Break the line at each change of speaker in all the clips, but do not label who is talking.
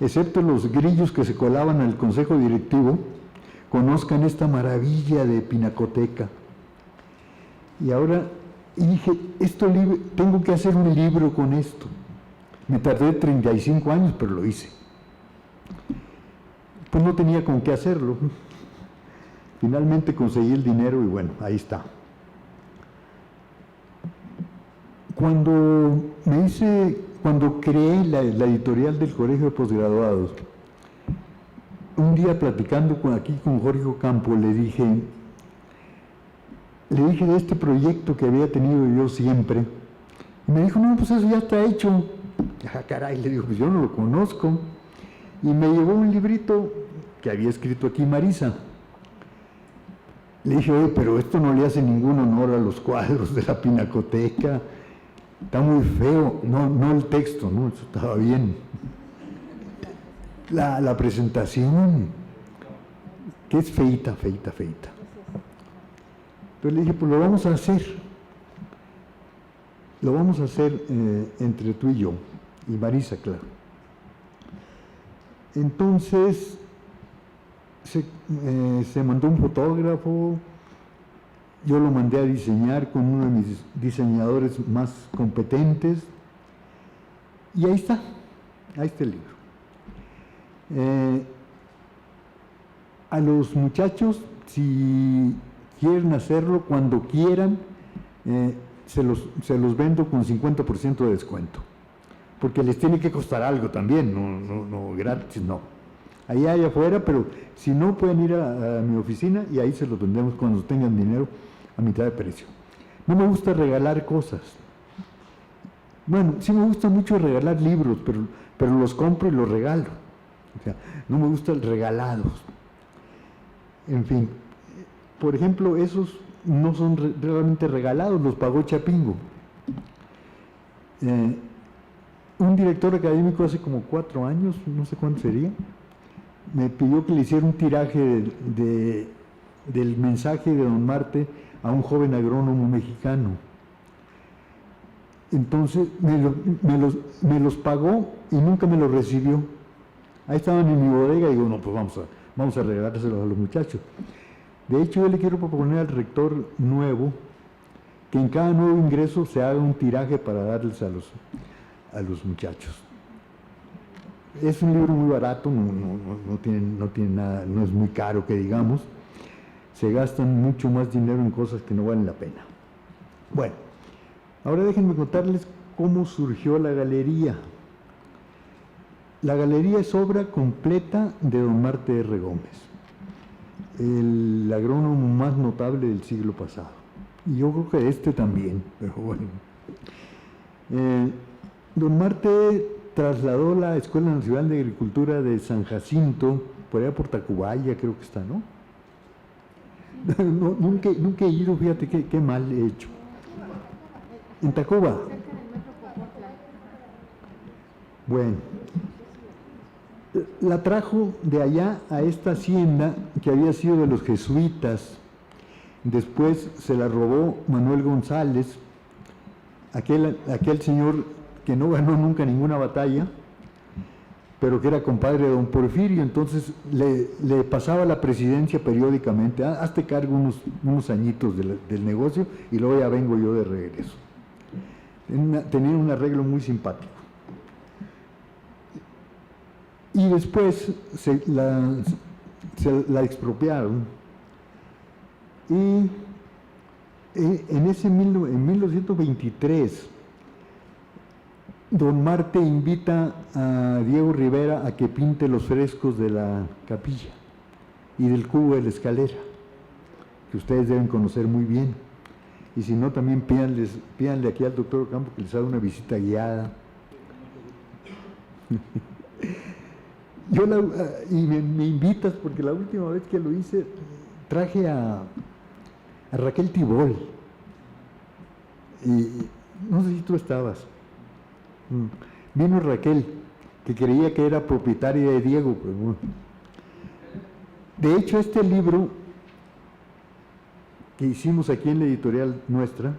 excepto los grillos que se colaban al consejo directivo, conozcan esta maravilla de pinacoteca. Y ahora, dije, tengo que hacer un libro con esto. Me tardé 35 años, pero lo hice. Pues no tenía con qué hacerlo. Finalmente conseguí el dinero y bueno, ahí está. Cuando creé la editorial del Colegio de Postgraduados, un día platicando aquí con Jorge Ocampo, le dije de este proyecto que había tenido yo siempre, y me dijo, no, pues eso ya está hecho. Ah, caray, le digo, pues yo no lo conozco. Y me llevó un librito que había escrito aquí Marisa. Le dije, oye, pero esto no le hace ningún honor a los cuadros de la pinacoteca, está muy feo. No el texto, no, eso estaba bien. La presentación, que es feita. Entonces le dije, pues lo vamos a hacer. Lo vamos a hacer entre tú y yo, y Marisa, claro. Entonces, se mandó un fotógrafo, yo lo mandé a diseñar con uno de mis diseñadores más competentes, y ahí está el libro. A los muchachos, si quieren hacerlo, cuando quieran, se los vendo con 50% de descuento, porque les tiene que costar algo también, no gratis, no. Allá afuera, pero si no, pueden ir a mi oficina y ahí se los vendemos cuando tengan dinero a mitad de precio. No me gusta regalar cosas. Bueno, sí me gusta mucho regalar libros, pero los compro y los regalo. O sea, no me gustan regalados. En fin, por ejemplo, esos no son realmente regalados, los pagó Chapingo. Un director académico hace como 4 años, no sé cuánto sería, me pidió que le hiciera un tiraje del mensaje de don Marte a un joven agrónomo mexicano. Entonces me los pagó y nunca me los recibió. Ahí estaban en mi bodega y digo, no, pues vamos a regalárselos a los muchachos. De hecho, yo le quiero proponer al rector nuevo que en cada nuevo ingreso se haga un tiraje para darles a los muchachos. Es un libro muy barato, no tiene nada, no es muy caro que digamos. Se gastan mucho más dinero en cosas que no valen la pena. Bueno, ahora déjenme contarles cómo surgió la galería. La galería es obra completa de don Marte R. Gómez, el agrónomo más notable del siglo pasado. Y yo creo que este también, pero bueno. Don Marte trasladó la Escuela Nacional de Agricultura de San Jacinto, por allá por Tacubaya creo que está, ¿no? Nunca he ido, fíjate qué mal he hecho. En Tacuba. Bueno, la trajo de allá a esta hacienda que había sido de los jesuitas. Después se la robó Manuel González, aquel señor que no ganó nunca ninguna batalla, pero que era compadre de don Porfirio. Entonces le pasaba la presidencia periódicamente, hazte cargo unos añitos del negocio y luego ya vengo yo de regreso. Tenía un arreglo muy simpático. Y después se la expropiaron, y en 1923 don Marte invita a Diego Rivera a que pinte los frescos de la capilla y del cubo de la escalera, que ustedes deben conocer muy bien, y si no también pídanle aquí al doctor Ocampo que les haga una visita guiada. Y me invitas porque la última vez que lo hice traje a Raquel Tibol, y no sé si tú estabas. Vino Raquel, que creía que era propietaria de Diego, pero bueno. De hecho, este libro que hicimos aquí en la editorial nuestra,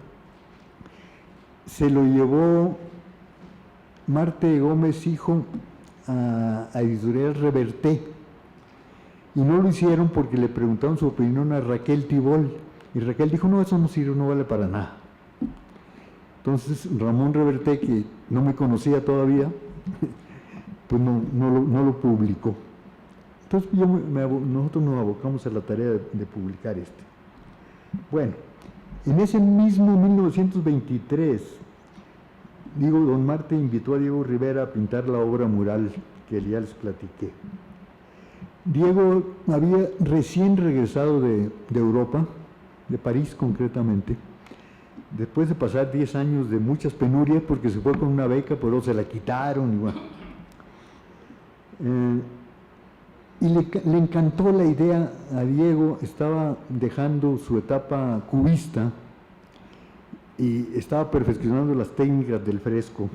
se lo llevó Marte Gómez hijo a Editorial Reverté, y no lo hicieron porque le preguntaron su opinión a Raquel Tibol, y Raquel dijo, no, eso no sirve, no vale para nada. Entonces Ramón Reverté, que no me conocía todavía, pues no lo publicó. Entonces nosotros nos abocamos a la tarea de publicar este. Bueno, en ese mismo 1923, don Marte invitó a Diego Rivera a pintar la obra mural que ya les platiqué. Diego había recién regresado de Europa, de París concretamente, después de pasar 10 años de muchas penurias, porque se fue con una beca, pero se la quitaron, y bueno. Le encantó la idea a Diego, estaba dejando su etapa cubista y estaba perfeccionando las técnicas del fresco.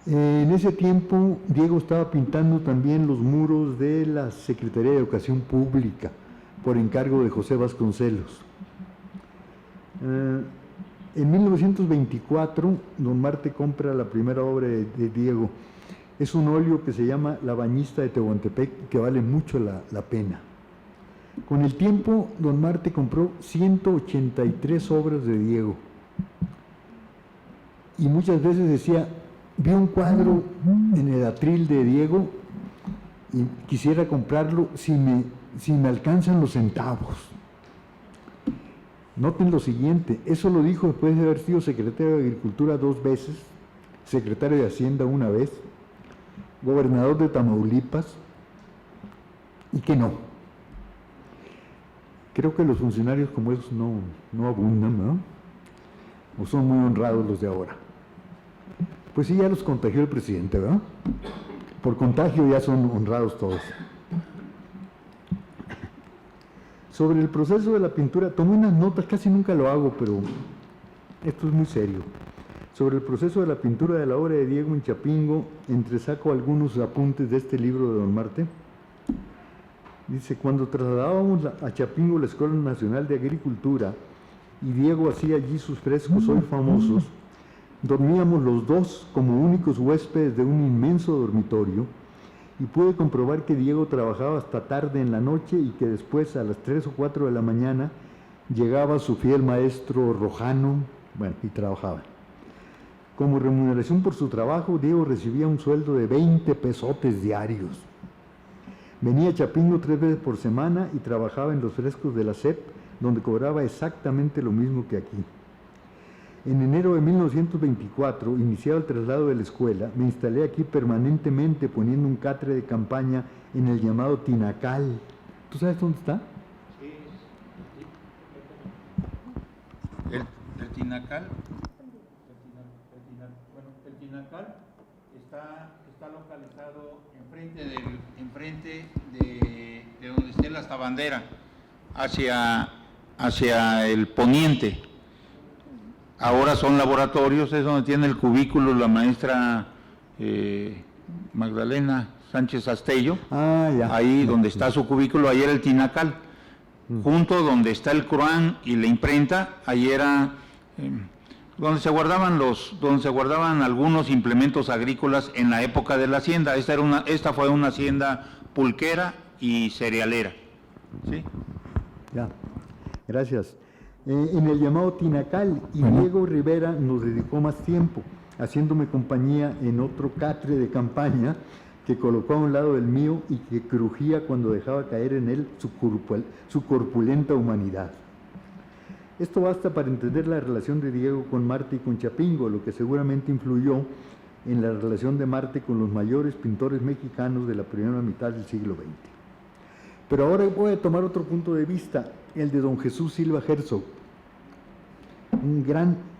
En ese tiempo, Diego estaba pintando también los muros de la Secretaría de Educación Pública, por encargo de José Vasconcelos. En 1924, don Marte compra la primera obra de Diego. Es un óleo que se llama La Bañista de Tehuantepec, que vale mucho la pena. Con el tiempo, don Marte compró 183 obras de Diego. Y muchas veces decía, vi un cuadro en el atril de Diego y quisiera comprarlo si me alcanzan los centavos. Noten lo siguiente, eso lo dijo después de haber sido secretario de Agricultura 2 veces, secretario de Hacienda 1 vez, gobernador de Tamaulipas, y que no. Creo que los funcionarios como esos no abundan, ¿no? O son muy honrados los de ahora. Pues sí, ya los contagió el presidente, ¿verdad? Por contagio ya son honrados todos. Sobre el proceso de la pintura, tomé unas notas, casi nunca lo hago, pero esto es muy serio. Sobre el proceso de la pintura de la obra de Diego en Chapingo, entresaco algunos apuntes de este libro de don Marte. Dice, cuando trasladábamos a Chapingo la Escuela Nacional de Agricultura y Diego hacía allí sus frescos hoy famosos, dormíamos los dos como únicos huéspedes de un inmenso dormitorio y pude comprobar que Diego trabajaba hasta tarde en la noche y que después a las 3 o 4 de la mañana llegaba su fiel maestro Rojano, y trabajaba. Como remuneración por su trabajo, Diego recibía un sueldo de 20 pesotes diarios. Venía a Chapingo 3 veces por semana y trabajaba en los frescos de la SEP, donde cobraba exactamente lo mismo que aquí. En enero de 1924, iniciado el traslado de la escuela, me instalé aquí permanentemente poniendo un catre de campaña en el llamado Tinacal. ¿Tú sabes dónde está?
Sí. El Tinacal. El Tinacal está localizado enfrente de donde esté la Tabandera, hacia el poniente. Ahora son laboratorios, es donde tiene el cubículo la maestra Magdalena Sánchez Astello.
Ya.
Ahí donde está su cubículo, ahí era el Tinacal. Junto donde está el CRUAN y la imprenta, ahí era donde se guardaban algunos implementos agrícolas en la época de la hacienda. Esta fue una hacienda pulquera y cerealera. ¿Sí?
Ya, gracias. En el llamado Tinacal, y Diego Rivera nos dedicó más tiempo, haciéndome compañía en otro catre de campaña que colocó a un lado del mío y que crujía cuando dejaba caer en él su corpulenta humanidad. Esto basta para entender la relación de Diego con Marte y con Chapingo, lo que seguramente influyó en la relación de Marte con los mayores pintores mexicanos de la primera mitad del siglo XX. Pero ahora voy a tomar otro punto de vista, el de don Jesús Silva Herzog,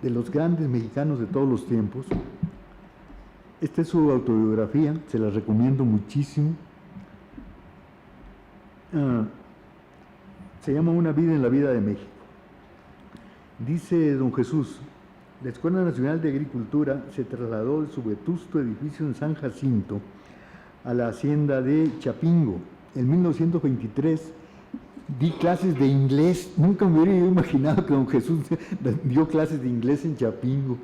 de los grandes mexicanos de todos los tiempos. Esta es su autobiografía, se la recomiendo muchísimo. Se llama Una vida en la vida de México. Dice don Jesús, la Escuela Nacional de Agricultura se trasladó de su vetusto edificio en San Jacinto a la hacienda de Chapingo. En 1923 di clases de inglés, nunca me hubiera imaginado que don Jesús dio clases de inglés en Chapingo.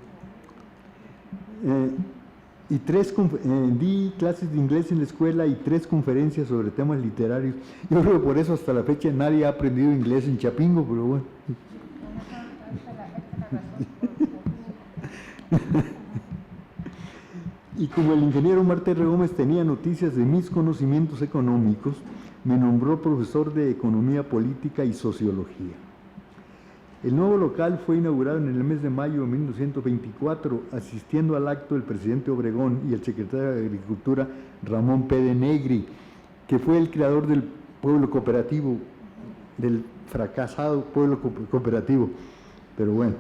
di clases de inglés en la escuela y 3 conferencias sobre temas literarios. Yo creo que por eso hasta la fecha nadie ha aprendido inglés en Chapingo, pero bueno. Y como el ingeniero Marte R. Gómez tenía noticias de mis conocimientos económicos, me nombró profesor de Economía Política y Sociología. El nuevo local fue inaugurado en el mes de mayo de 1924, asistiendo al acto el presidente Obregón y el secretario de Agricultura Ramón P. de Negri, que fue el creador del pueblo cooperativo, del fracasado pueblo cooperativo. Pero bueno,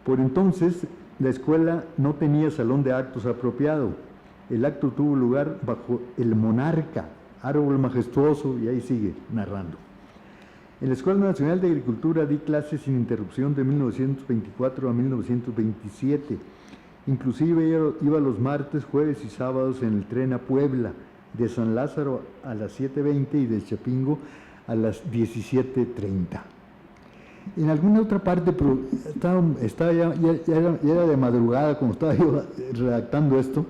por entonces la escuela no tenía salón de actos apropiado. El acto tuvo lugar bajo el Monarca, árbol majestuoso, y ahí sigue narrando. En la Escuela Nacional de Agricultura di clases sin interrupción de 1924 a 1927. Inclusive iba los martes, jueves y sábados en el tren a Puebla, de San Lázaro a las 7:20 y de Chapingo a las 17:30. En alguna otra parte, pero ya era de madrugada cuando estaba yo redactando esto,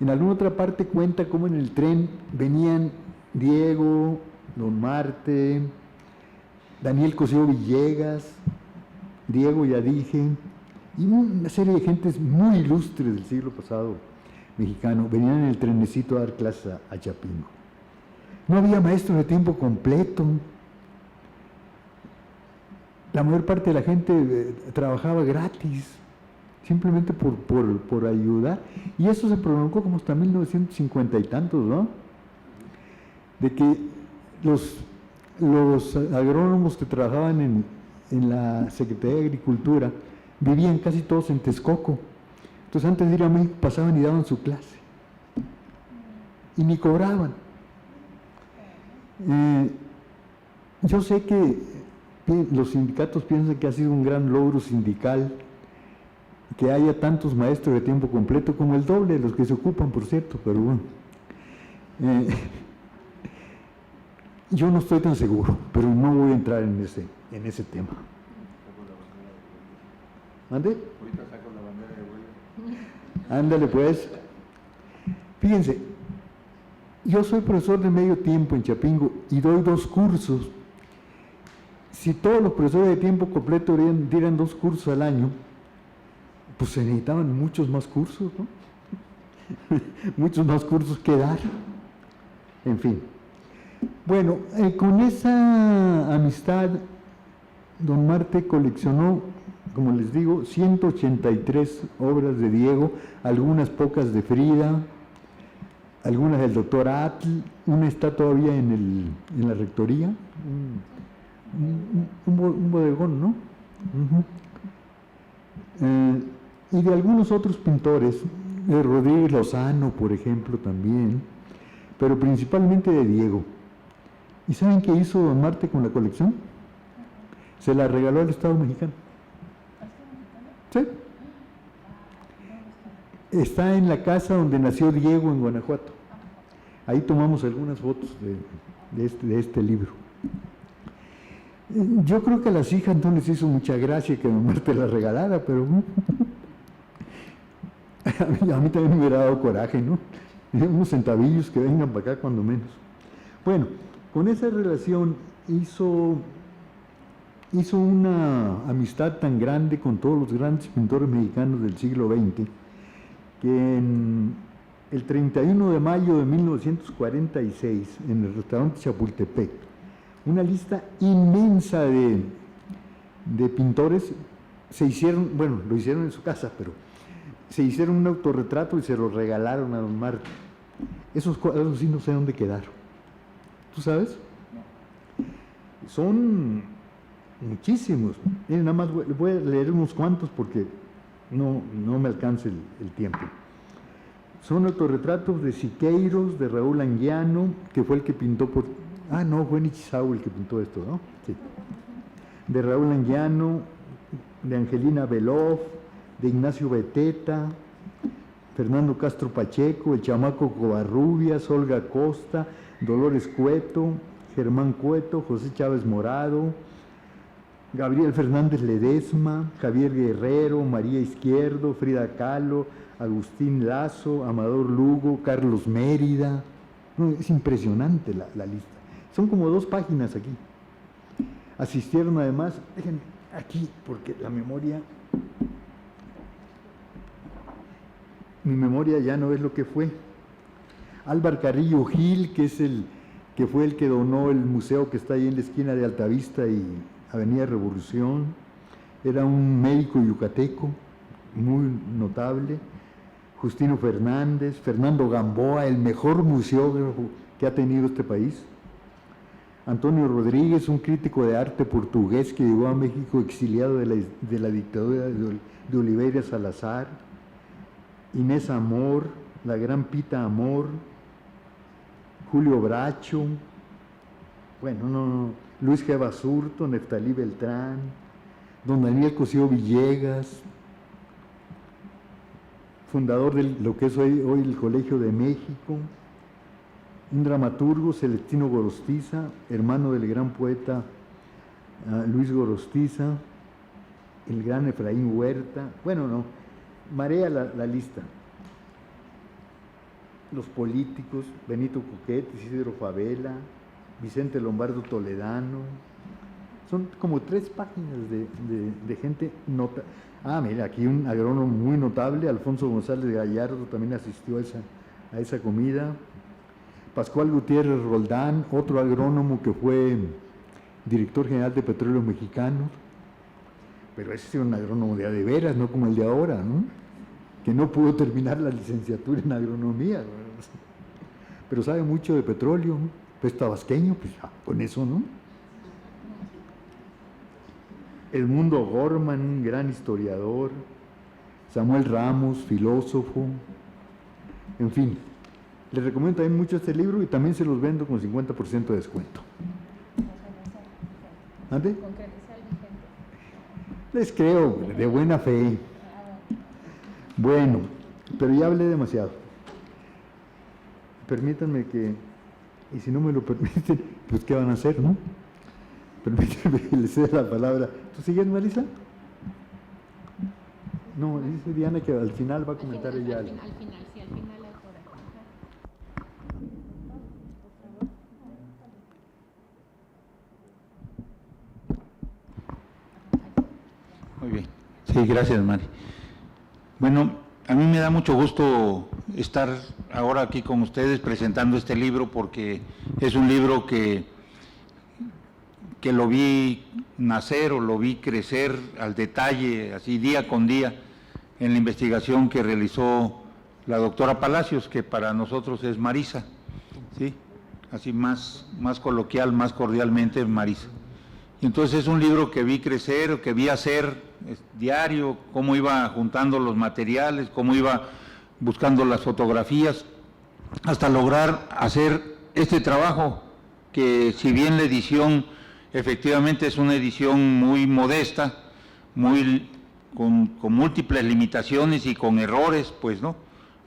en alguna otra parte cuenta cómo en el tren venían Diego, Don Marte, Daniel Cosío Villegas, Diego, ya dije, y una serie de gentes muy ilustres del siglo pasado mexicano, venían en el trenecito a dar clases a Chapingo. No había maestros de tiempo completo. La mayor parte de la gente trabajaba gratis, simplemente por ayudar, y eso se prolongó como hasta 1950 y tantos, ¿no? De que los agrónomos que trabajaban en la Secretaría de Agricultura vivían casi todos en Texcoco. Entonces antes de ir a México pasaban y daban su clase y ni cobraban. Yo sé que los sindicatos piensan que ha sido un gran logro sindical que haya tantos maestros de tiempo completo, como el doble de los que se ocupan, por cierto, pero bueno. Yo no estoy tan seguro, pero no voy a entrar en ese tema. ¿Ande?
Ahorita saco la bandera de huelga.
Ándale pues. Fíjense, yo soy profesor de medio tiempo en Chapingo y doy 2 cursos. Si todos los profesores de tiempo completo dieran 2 cursos al año, pues se necesitaban muchos más cursos, ¿no? Muchos más cursos que dar. En fin. Bueno, con esa amistad, don Marte coleccionó, como les digo, 183 obras de Diego, algunas pocas de Frida, algunas del doctor Atl, una está todavía en la rectoría, un bodegón, ¿no? Y de algunos otros pintores, de Rodríguez Lozano, por ejemplo, también, pero principalmente de Diego. ¿Y saben qué hizo don Marte con la colección? Se la regaló al Estado mexicano. ¿Sí? Está en la casa donde nació Diego, en Guanajuato. Ahí tomamos algunas fotos de este libro. Yo creo que a las hijas no les hizo mucha gracia que don Marte la regalara, pero a mí también me hubiera dado coraje, ¿no? Unos centavillos que vengan para acá cuando menos. Bueno, con esa relación hizo una amistad tan grande con todos los grandes pintores mexicanos del siglo XX, que en el 31 de mayo de 1946, en el restaurante Chapultepec, una lista inmensa de pintores se hicieron, bueno, lo hicieron en su casa, pero se hicieron un autorretrato y se lo regalaron a don Marte. Esos cuadros sí no sé dónde quedaron. ¿Tú sabes? Son muchísimos. Miren, nada más voy a leer unos cuantos porque no me alcanza el tiempo. Son autorretratos de Siqueiros, de Raúl Anguiano, que fue el que pintó por... Ah, no, fue Nichizawa el que pintó esto, ¿no? Sí. De Raúl Anguiano, de Angelina Beloff, de Ignacio Beteta, Fernando Castro Pacheco, el chamaco Covarrubias, Olga Costa, Dolores Cueto, Germán Cueto, José Chávez Morado, Gabriel Fernández Ledesma, Javier Guerrero, María Izquierdo, Frida Kahlo, Agustín Lazo, Amador Lugo, Carlos Mérida. No, es impresionante la lista. Son como 2 páginas aquí. Asistieron además, déjenme aquí, porque mi memoria ya no es lo que fue. Álvaro Carrillo Gil, que fue el que donó el museo que está ahí en la esquina de Altavista y Avenida Revolución, era un médico yucateco muy notable. Justino Fernández, Fernando Gamboa, el mejor museógrafo que ha tenido este país. Antonio Rodríguez, un crítico de arte portugués que llegó a México exiliado de la dictadura de Oliveira Salazar. Inés Amor, la gran Pita Amor, Julio Bracho, Luis G. Basurto, Neftalí Beltrán, don Daniel Cosío Villegas, fundador de lo que es hoy el Colegio de México, un dramaturgo, Celestino Gorostiza, hermano del gran poeta Luis Gorostiza, el gran Efraín Huerta, marea la lista. Los políticos, Benito Cuquet, Isidro Favela, Vicente Lombardo Toledano, son como 3 páginas de gente nota. Mira, aquí un agrónomo muy notable, Alfonso González Gallardo, también asistió a esa comida. Pascual Gutiérrez Roldán, otro agrónomo que fue director general de Petróleos Mexicanos, pero ese es un agrónomo de veras, no como el de ahora, ¿no? Que no pudo terminar la licenciatura en agronomía, pero sabe mucho de petróleo, pues tabasqueño, pues ya, con eso, ¿no? Edmundo Gorman, un gran historiador, Samuel Ramos, filósofo, en fin. Les recomiendo también mucho este libro y también se los vendo con 50% de descuento. ¿Ande? Les creo, de buena fe. Bueno, pero ya hablé demasiado. Permítanme y si no me lo permiten, pues ¿qué van a hacer, no? Permítanme que les dé la palabra. ¿Tú sigues, Marisa? No, dice Diana que al final va a comentar ella algo.
Al final es hora.
Muy bien. Sí, gracias, Mari. Bueno, a mí me da mucho gusto estar ahora aquí con ustedes presentando este libro porque es un libro que lo vi nacer o lo vi crecer al detalle, así día con día, en la investigación que realizó la doctora Palacios, que para nosotros es Marisa, ¿sí? Así más coloquial, más cordialmente, Marisa. Y entonces es un libro que vi crecer, que vi hacer diario, cómo iba juntando los materiales, cómo iba buscando las fotografías, hasta lograr hacer este trabajo, que si bien la edición efectivamente es una edición muy modesta, con múltiples limitaciones y con errores, pues, ¿no?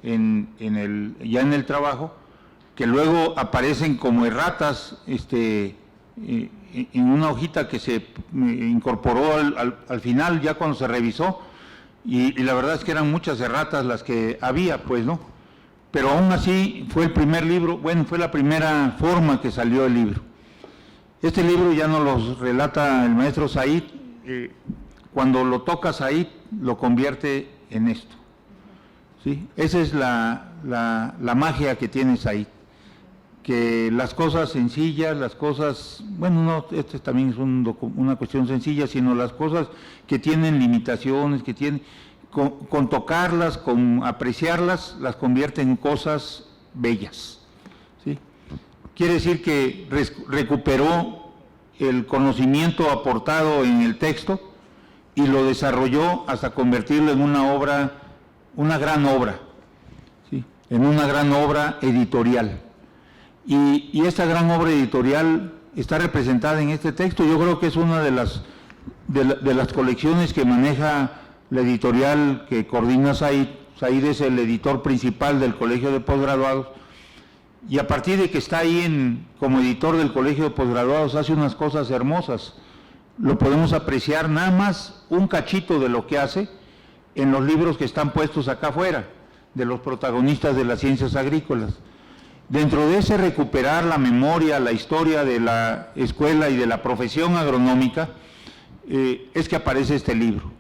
Ya en el trabajo, que luego aparecen como erratas, en una hojita que se incorporó al final, ya cuando se revisó, y la verdad es que eran muchas erratas las que había, pues, ¿no? Pero aún así fue el primer libro, fue la primera forma que salió el libro. Este libro ya nos lo relata el maestro Said, cuando lo toca Said, lo convierte en esto, ¿sí? Esa es la magia que tiene Said, que las cosas sencillas, las cosas, este también es una cuestión sencilla, sino las cosas que tienen limitaciones, que tienen, con tocarlas, con apreciarlas, las convierte en cosas bellas, ¿sí? Quiere decir que recuperó el conocimiento aportado en el texto y lo desarrolló hasta convertirlo en una obra, una gran obra, ¿sí? En una gran obra editorial. Y esta gran obra editorial está representada en este texto. Yo creo que es una de las colecciones que maneja la editorial que coordina Said. Said es el editor principal del Colegio de Postgraduados, y a partir de que está ahí como editor del Colegio de Postgraduados hace unas cosas hermosas. lo podemos apreciar nada más un cachito de lo que hace en los libros que están puestos acá afuera, de los protagonistas de las ciencias agrícolas. Dentro de ese recuperar la memoria, la historia de la escuela y de la profesión agronómica, es que aparece este libro.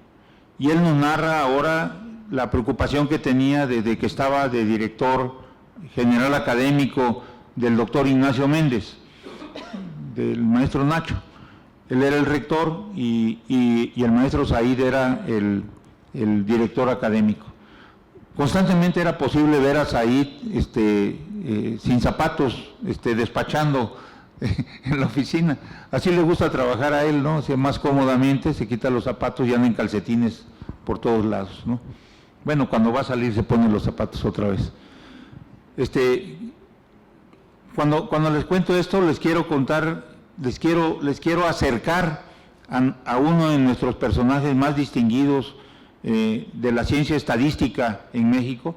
Y él nos narra ahora la preocupación que tenía desde que estaba de director general académico del doctor Ignacio Méndez, del maestro Nacho. Él era el rector y el maestro Said era el director académico. Constantemente era posible ver a Said sin zapatos, despachando en la oficina. Así le gusta trabajar a él, ¿no? O sea, más cómodamente, se quita los zapatos y anda en calcetines por todos lados, ¿no? Bueno, cuando va a salir se pone los zapatos otra vez. Cuando les cuento esto, les quiero contar, les quiero acercar a uno de nuestros personajes más distinguidos de la ciencia estadística en México,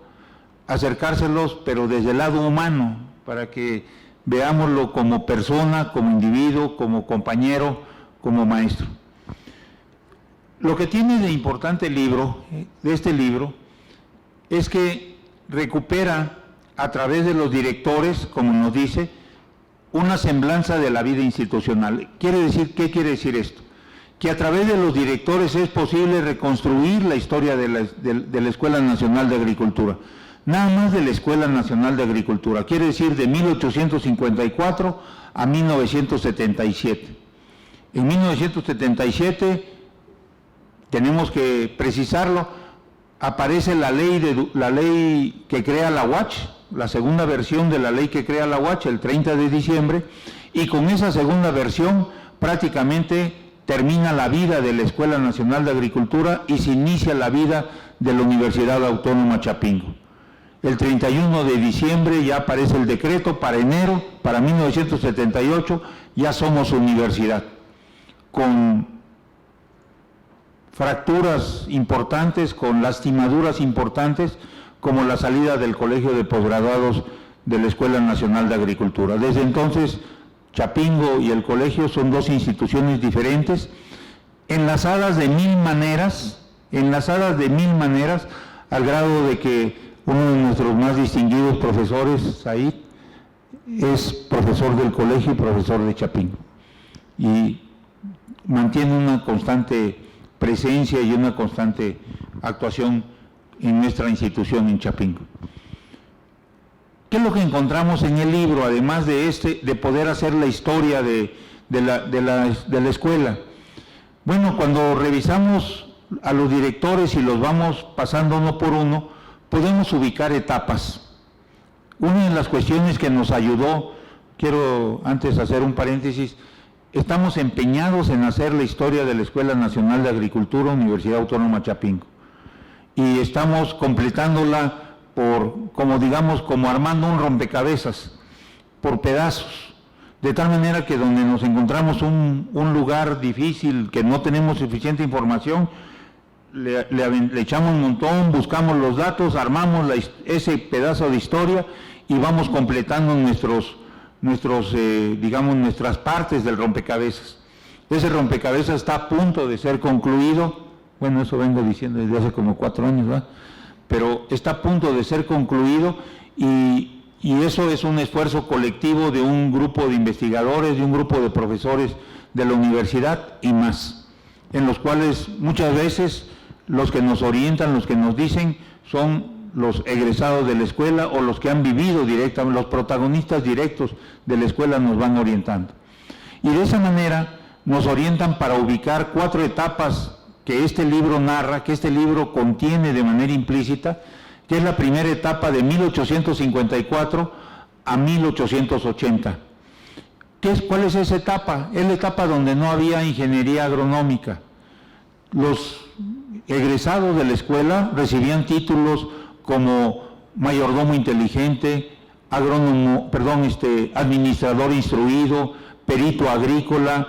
acercárselos, pero desde el lado humano, para que veámoslo como persona, como individuo, como compañero, como maestro. Lo que tiene de importante de este libro, es que recupera a través de los directores, como nos dice, una semblanza de la vida institucional. ¿Qué quiere decir esto? Que a través de los directores es posible reconstruir la historia de la Escuela Nacional de Agricultura. Nada más de la Escuela Nacional de Agricultura, quiere decir de 1854 a 1977. En 1977, tenemos que precisarlo, aparece la ley que crea la UACH, la segunda versión de la ley que crea la UACH, el 30 de diciembre, y con esa segunda versión prácticamente termina la vida de la Escuela Nacional de Agricultura y se inicia la vida de la Universidad Autónoma Chapingo. El 31 de diciembre ya aparece el decreto, para enero, para 1978, ya somos universidad, con fracturas importantes, con lastimaduras importantes, como la salida del Colegio de Posgraduados de la Escuela Nacional de Agricultura. Desde entonces, Chapingo y el colegio son dos instituciones diferentes, enlazadas de mil maneras, al grado de que uno de nuestros más distinguidos profesores, Said, es profesor del colegio y profesor de Chapingo. Y mantiene una constante presencia y una constante actuación en nuestra institución en Chapingo. ¿Qué es lo que encontramos en el libro, además de poder hacer la historia de la escuela? Bueno, cuando revisamos a los directores y los vamos pasando uno por uno, podemos ubicar etapas. Una de las cuestiones que nos ayudó, quiero antes hacer un paréntesis, estamos empeñados en hacer la historia de la Escuela Nacional de Agricultura, Universidad Autónoma Chapingo, y estamos completándola como armando un rompecabezas, por pedazos, de tal manera que donde nos encontramos un lugar difícil, que no tenemos suficiente información, le echamos un montón, buscamos los datos, armamos ese pedazo de historia y vamos completando nuestras partes del rompecabezas. Ese rompecabezas está a punto de ser concluido, bueno, eso vengo diciendo desde hace como 4 años, ¿verdad? Pero está a punto de ser concluido y eso es un esfuerzo colectivo de un grupo de investigadores, de un grupo de profesores de la universidad y más, en los cuales muchas veces los que nos orientan, los que nos dicen, son los egresados de la escuela o los que han vivido directamente, los protagonistas directos de la escuela nos van orientando. Y de esa manera nos orientan para ubicar 4 etapas que este libro narra, que este libro contiene de manera implícita, que es la primera etapa de 1854 a 1880. ¿Cuál es esa etapa? Es la etapa donde no había ingeniería agronómica. Los egresados de la escuela recibían títulos como mayordomo inteligente, administrador instruido, perito agrícola,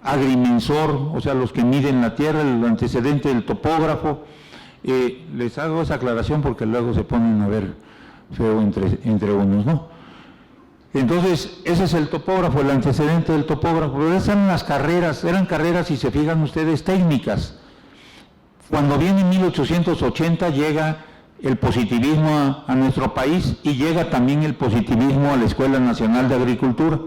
agrimensor, o sea, los que miden la tierra, el antecedente del topógrafo. Les hago esa aclaración porque luego se ponen a ver feo entre unos, ¿no? Entonces, ese es el topógrafo, el antecedente del topógrafo. Pero esas eran las carreras, si se fijan ustedes, técnicas. Cuando viene en 1880 llega el positivismo a nuestro país y llega también el positivismo a la Escuela Nacional de Agricultura.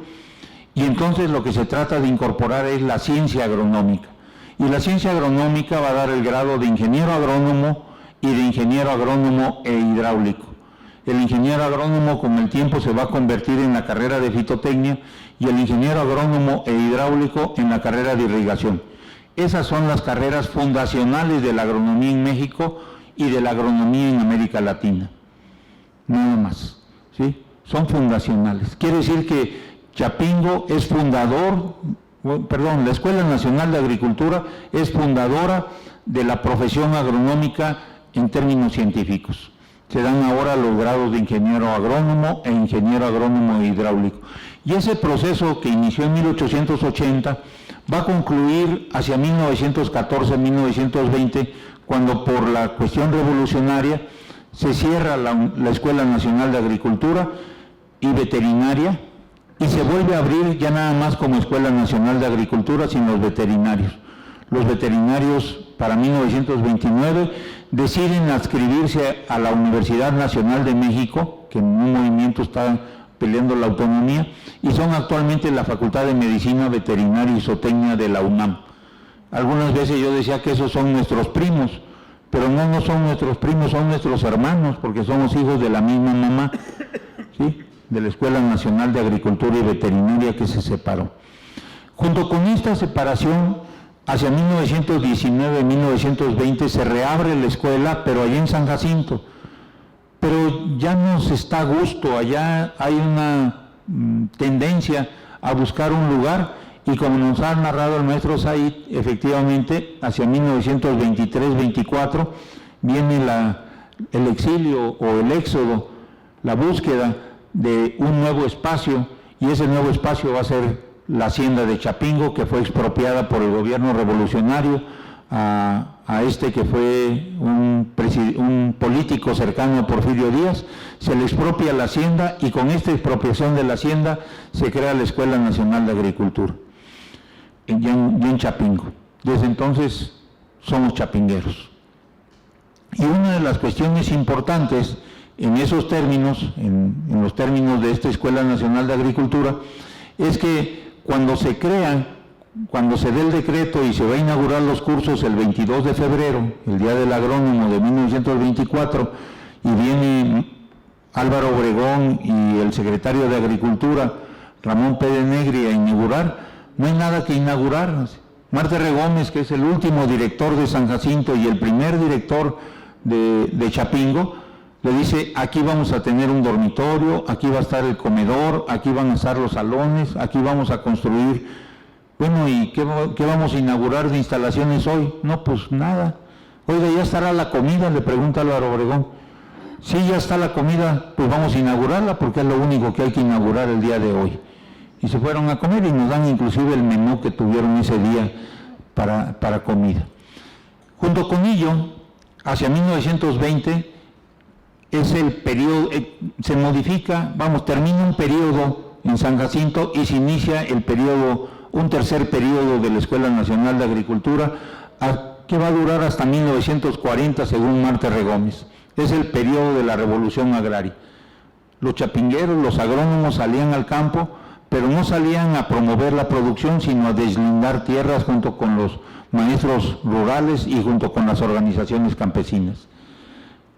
Y entonces lo que se trata de incorporar es la ciencia agronómica. Y la ciencia agronómica va a dar el grado de ingeniero agrónomo y de ingeniero agrónomo e hidráulico. El ingeniero agrónomo con el tiempo se va a convertir en la carrera de fitotecnia y el ingeniero agrónomo e hidráulico en la carrera de irrigación. Esas son las carreras fundacionales de la agronomía en México y de la agronomía en América Latina. Nada más, ¿sí? Son fundacionales. Quiere decir que Chapingo es fundador, la Escuela Nacional de Agricultura es fundadora de la profesión agronómica en términos científicos. Se dan ahora los grados de ingeniero agrónomo e ingeniero agrónomo hidráulico. Y ese proceso que inició en 1880 va a concluir hacia 1914-1920, cuando por la cuestión revolucionaria se cierra la Escuela Nacional de Agricultura y Veterinaria y se vuelve a abrir ya nada más como Escuela Nacional de Agricultura sin los veterinarios. Los veterinarios para 1929 deciden adscribirse a la Universidad Nacional de México, que en un movimiento está peleando la autonomía, y son actualmente la Facultad de Medicina Veterinaria y Zootecnia de la UNAM. Algunas veces yo decía que esos son nuestros primos, pero no son nuestros primos, son nuestros hermanos, porque somos hijos de la misma mamá, ¿sí? De la Escuela Nacional de Agricultura y Veterinaria que se separó. Junto con esta separación, hacia 1919-1920 se reabre la escuela, pero allá en San Jacinto. Pero ya no se está a gusto, allá hay una tendencia a buscar un lugar, y como nos ha narrado el maestro Said, efectivamente, hacia 1923-24 viene el exilio o el éxodo, la búsqueda de un nuevo espacio, y ese nuevo espacio va a ser la hacienda de Chapingo, que fue expropiada por el gobierno revolucionario a que fue un político cercano a Porfirio Díaz. Se le expropia la hacienda y con esta expropiación de la hacienda se crea la Escuela Nacional de Agricultura en Chapingo. Desde entonces somos chapingueros. Y una de las cuestiones importantes en esos términos, en los términos de esta Escuela Nacional de Agricultura, es que cuando se dé el decreto y se va a inaugurar los cursos el 22 de febrero, el Día del Agrónomo de 1924, y viene Álvaro Obregón y el secretario de Agricultura, Ramón Pérez Negri, a inaugurar, no hay nada que inaugurar. Marta R. Gómez, que es el último director de San Jacinto y el primer director de Chapingo, le dice: aquí vamos a tener un dormitorio, aquí va a estar el comedor, aquí van a estar los salones, aquí vamos a construir. Bueno, ¿y qué vamos a inaugurar de instalaciones hoy? No, pues nada. Oiga, ¿ya estará la comida?, le pregunta Álvaro Obregón. Sí, ya está la comida, pues vamos a inaugurarla porque es lo único que hay que inaugurar el día de hoy. Y se fueron a comer y nos dan inclusive el menú que tuvieron ese día para comida. Junto con ello, hacia 1920, es el periodo, se modifica, termina un periodo en San Jacinto y se inicia un tercer periodo de la Escuela Nacional de Agricultura, que va a durar hasta 1940, según Marta R. Gómez. Es el periodo de la Revolución Agraria. Los chapingueros, los agrónomos salían al campo, pero no salían a promover la producción, sino a deslindar tierras junto con los maestros rurales y junto con las organizaciones campesinas.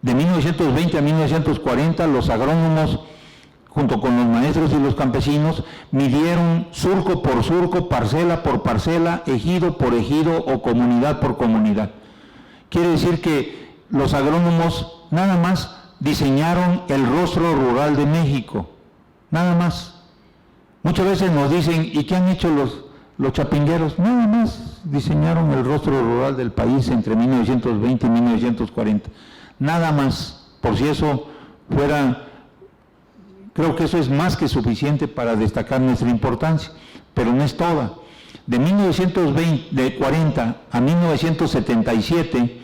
De 1920 a 1940, los agrónomos, junto con los maestros y los campesinos, midieron surco por surco, parcela por parcela, ejido por ejido o comunidad por comunidad. Quiere decir que los agrónomos nada más diseñaron el rostro rural de México, nada más. Muchas veces nos dicen: ¿y qué han hecho los chapingueros? Nada más diseñaron el rostro rural del país entre 1920 y 1940. Nada más. Por si eso fuera, creo que eso es más que suficiente para destacar nuestra importancia, pero no es toda. De 1940 a 1977,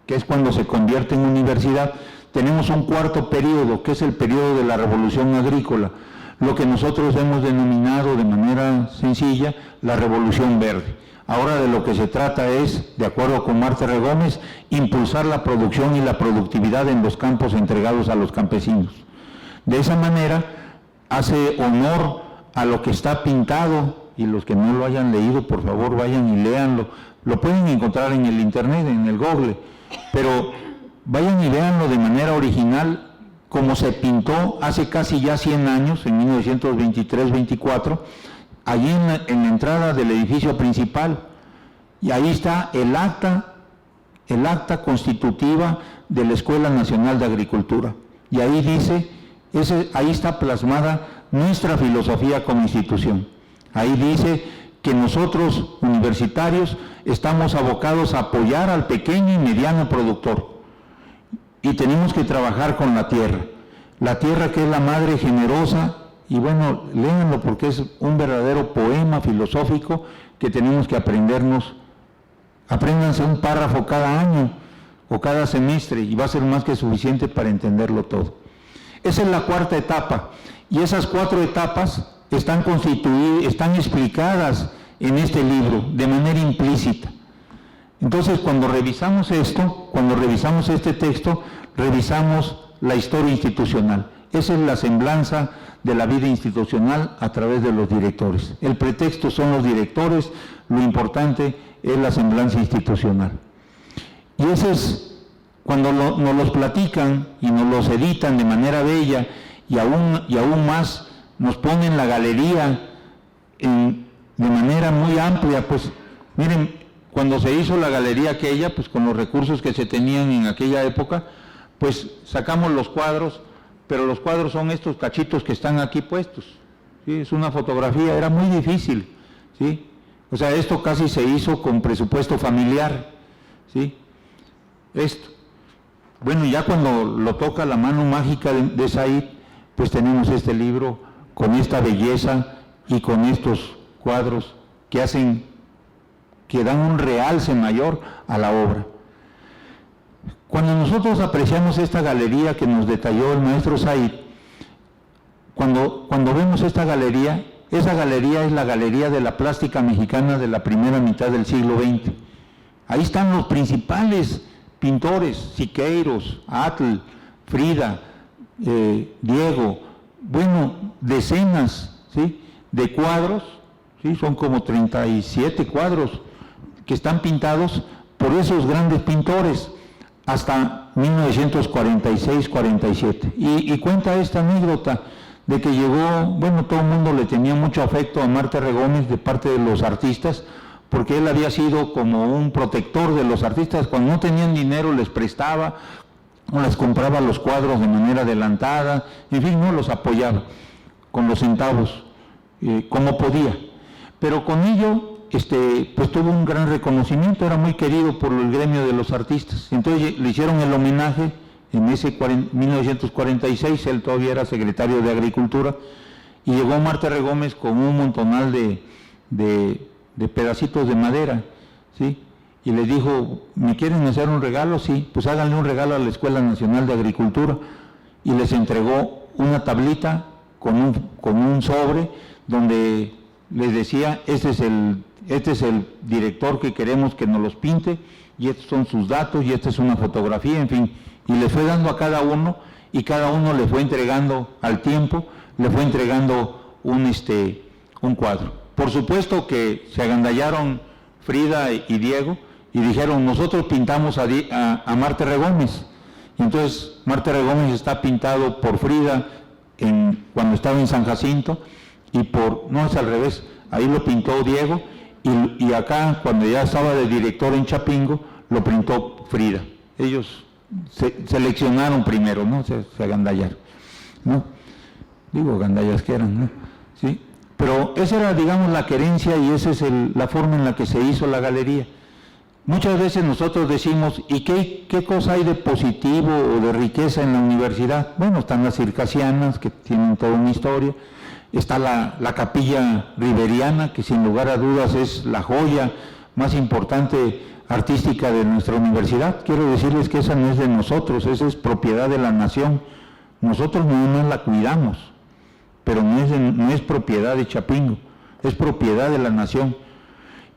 que es cuando se convierte en universidad, tenemos un cuarto periodo, que es el periodo de la Revolución Agrícola. lo que nosotros hemos denominado de manera sencilla la Revolución Verde. Ahora de lo que se trata es, de acuerdo con Marta R. Gómez, impulsar la producción y la productividad en los campos entregados a los campesinos. De esa manera hace honor a lo que está pintado, y los que no lo hayan leído, por favor vayan y léanlo. Lo pueden encontrar en el internet, en el Google, pero vayan y léanlo de manera original, como se pintó hace casi ya 100 años, en 1923-24, allí en la entrada del edificio principal, y ahí está el acta constitutiva de la Escuela Nacional de Agricultura, y ahí dice, ahí está plasmada nuestra filosofía como institución. Ahí dice que nosotros, universitarios, estamos abocados a apoyar al pequeño y mediano productor, y tenemos que trabajar con la tierra que es la madre generosa. Y bueno, léanlo porque es un verdadero poema filosófico que tenemos que aprendernos. Apréndanse un párrafo cada año o cada semestre y va a ser más que suficiente para entenderlo todo. Esa es la cuarta etapa, y esas 4 etapas están explicadas en este libro de manera implícita. Entonces, cuando revisamos esto, cuando revisamos este texto, revisamos la historia institucional. Esa es la semblanza de la vida institucional a través de los directores. El pretexto son los directores, lo importante es la semblanza institucional. Y ese es, cuando nos los platican y nos los editan de manera bella y aún más nos ponen la galería de manera muy amplia, pues miren, cuando se hizo la galería aquella, pues con los recursos que se tenían en aquella época, pues sacamos los cuadros, pero los cuadros son estos cachitos que están aquí puestos, ¿sí? Es una fotografía, era muy difícil, ¿sí? O sea, esto casi se hizo con presupuesto familiar, ¿sí? Esto. Bueno, ya cuando lo toca la mano mágica de Said, pues tenemos este libro con esta belleza y con estos cuadros que dan un realce mayor a la obra. Cuando nosotros apreciamos esta galería que nos detalló el maestro Said, cuando vemos esta galería, esa galería es la galería de la plástica mexicana de la primera mitad del siglo XX. Ahí están los principales pintores, Siqueiros, Atl, Frida, Diego, bueno, decenas, ¿sí?, de cuadros, ¿sí?, son como 37 cuadros que están pintados por esos grandes pintores hasta 1946-47. Y cuenta esta anécdota de que llegó, bueno, todo el mundo le tenía mucho afecto a Marta R. Gómez de parte de los artistas, porque él había sido como un protector de los artistas. Cuando no tenían dinero les prestaba o les compraba los cuadros de manera adelantada, en fin, no los apoyaba con los centavos, como podía. Pero con ello, pues tuvo un gran reconocimiento, era muy querido por el gremio de los artistas. Entonces le hicieron el homenaje en ese 1946, él todavía era secretario de Agricultura, y llegó Marta R. Gómez con un montonal de pedacitos de madera, ¿sí? Y le dijo, ¿me quieren hacer un regalo? Sí, pues háganle un regalo a la Escuela Nacional de Agricultura. Y les entregó una tablita con un sobre donde les decía, este es el director que queremos que nos los pinte, y estos son sus datos, y esta es una fotografía, en fin. Y le fue dando a cada uno, y cada uno le fue entregando al tiempo, le fue entregando un cuadro. Por supuesto que se agandallaron Frida y Diego, y dijeron, nosotros pintamos a Marta R. Gómez. Y entonces Marta R. Gómez está pintado por Frida cuando estaba en San Jacinto, no, es al revés, ahí lo pintó Diego, y acá, cuando ya estaba de director en Chapingo, lo pintó Frida. Ellos seleccionaron primero, ¿no? Se agandallaron, ¿no? Digo, gandallas que eran, ¿no? ¿Sí? Pero esa era, digamos, la querencia, y esa es la forma en la que se hizo la galería. Muchas veces nosotros decimos, ¿y qué cosa hay de positivo o de riqueza en la universidad? Bueno, están las circasianas, que tienen toda una historia. Está la capilla riveriana, que sin lugar a dudas es la joya más importante artística de nuestra universidad. Quiero decirles que esa no es de nosotros, esa es propiedad de la nación. Nosotros no la cuidamos, pero no es propiedad de Chapingo, es propiedad de la nación.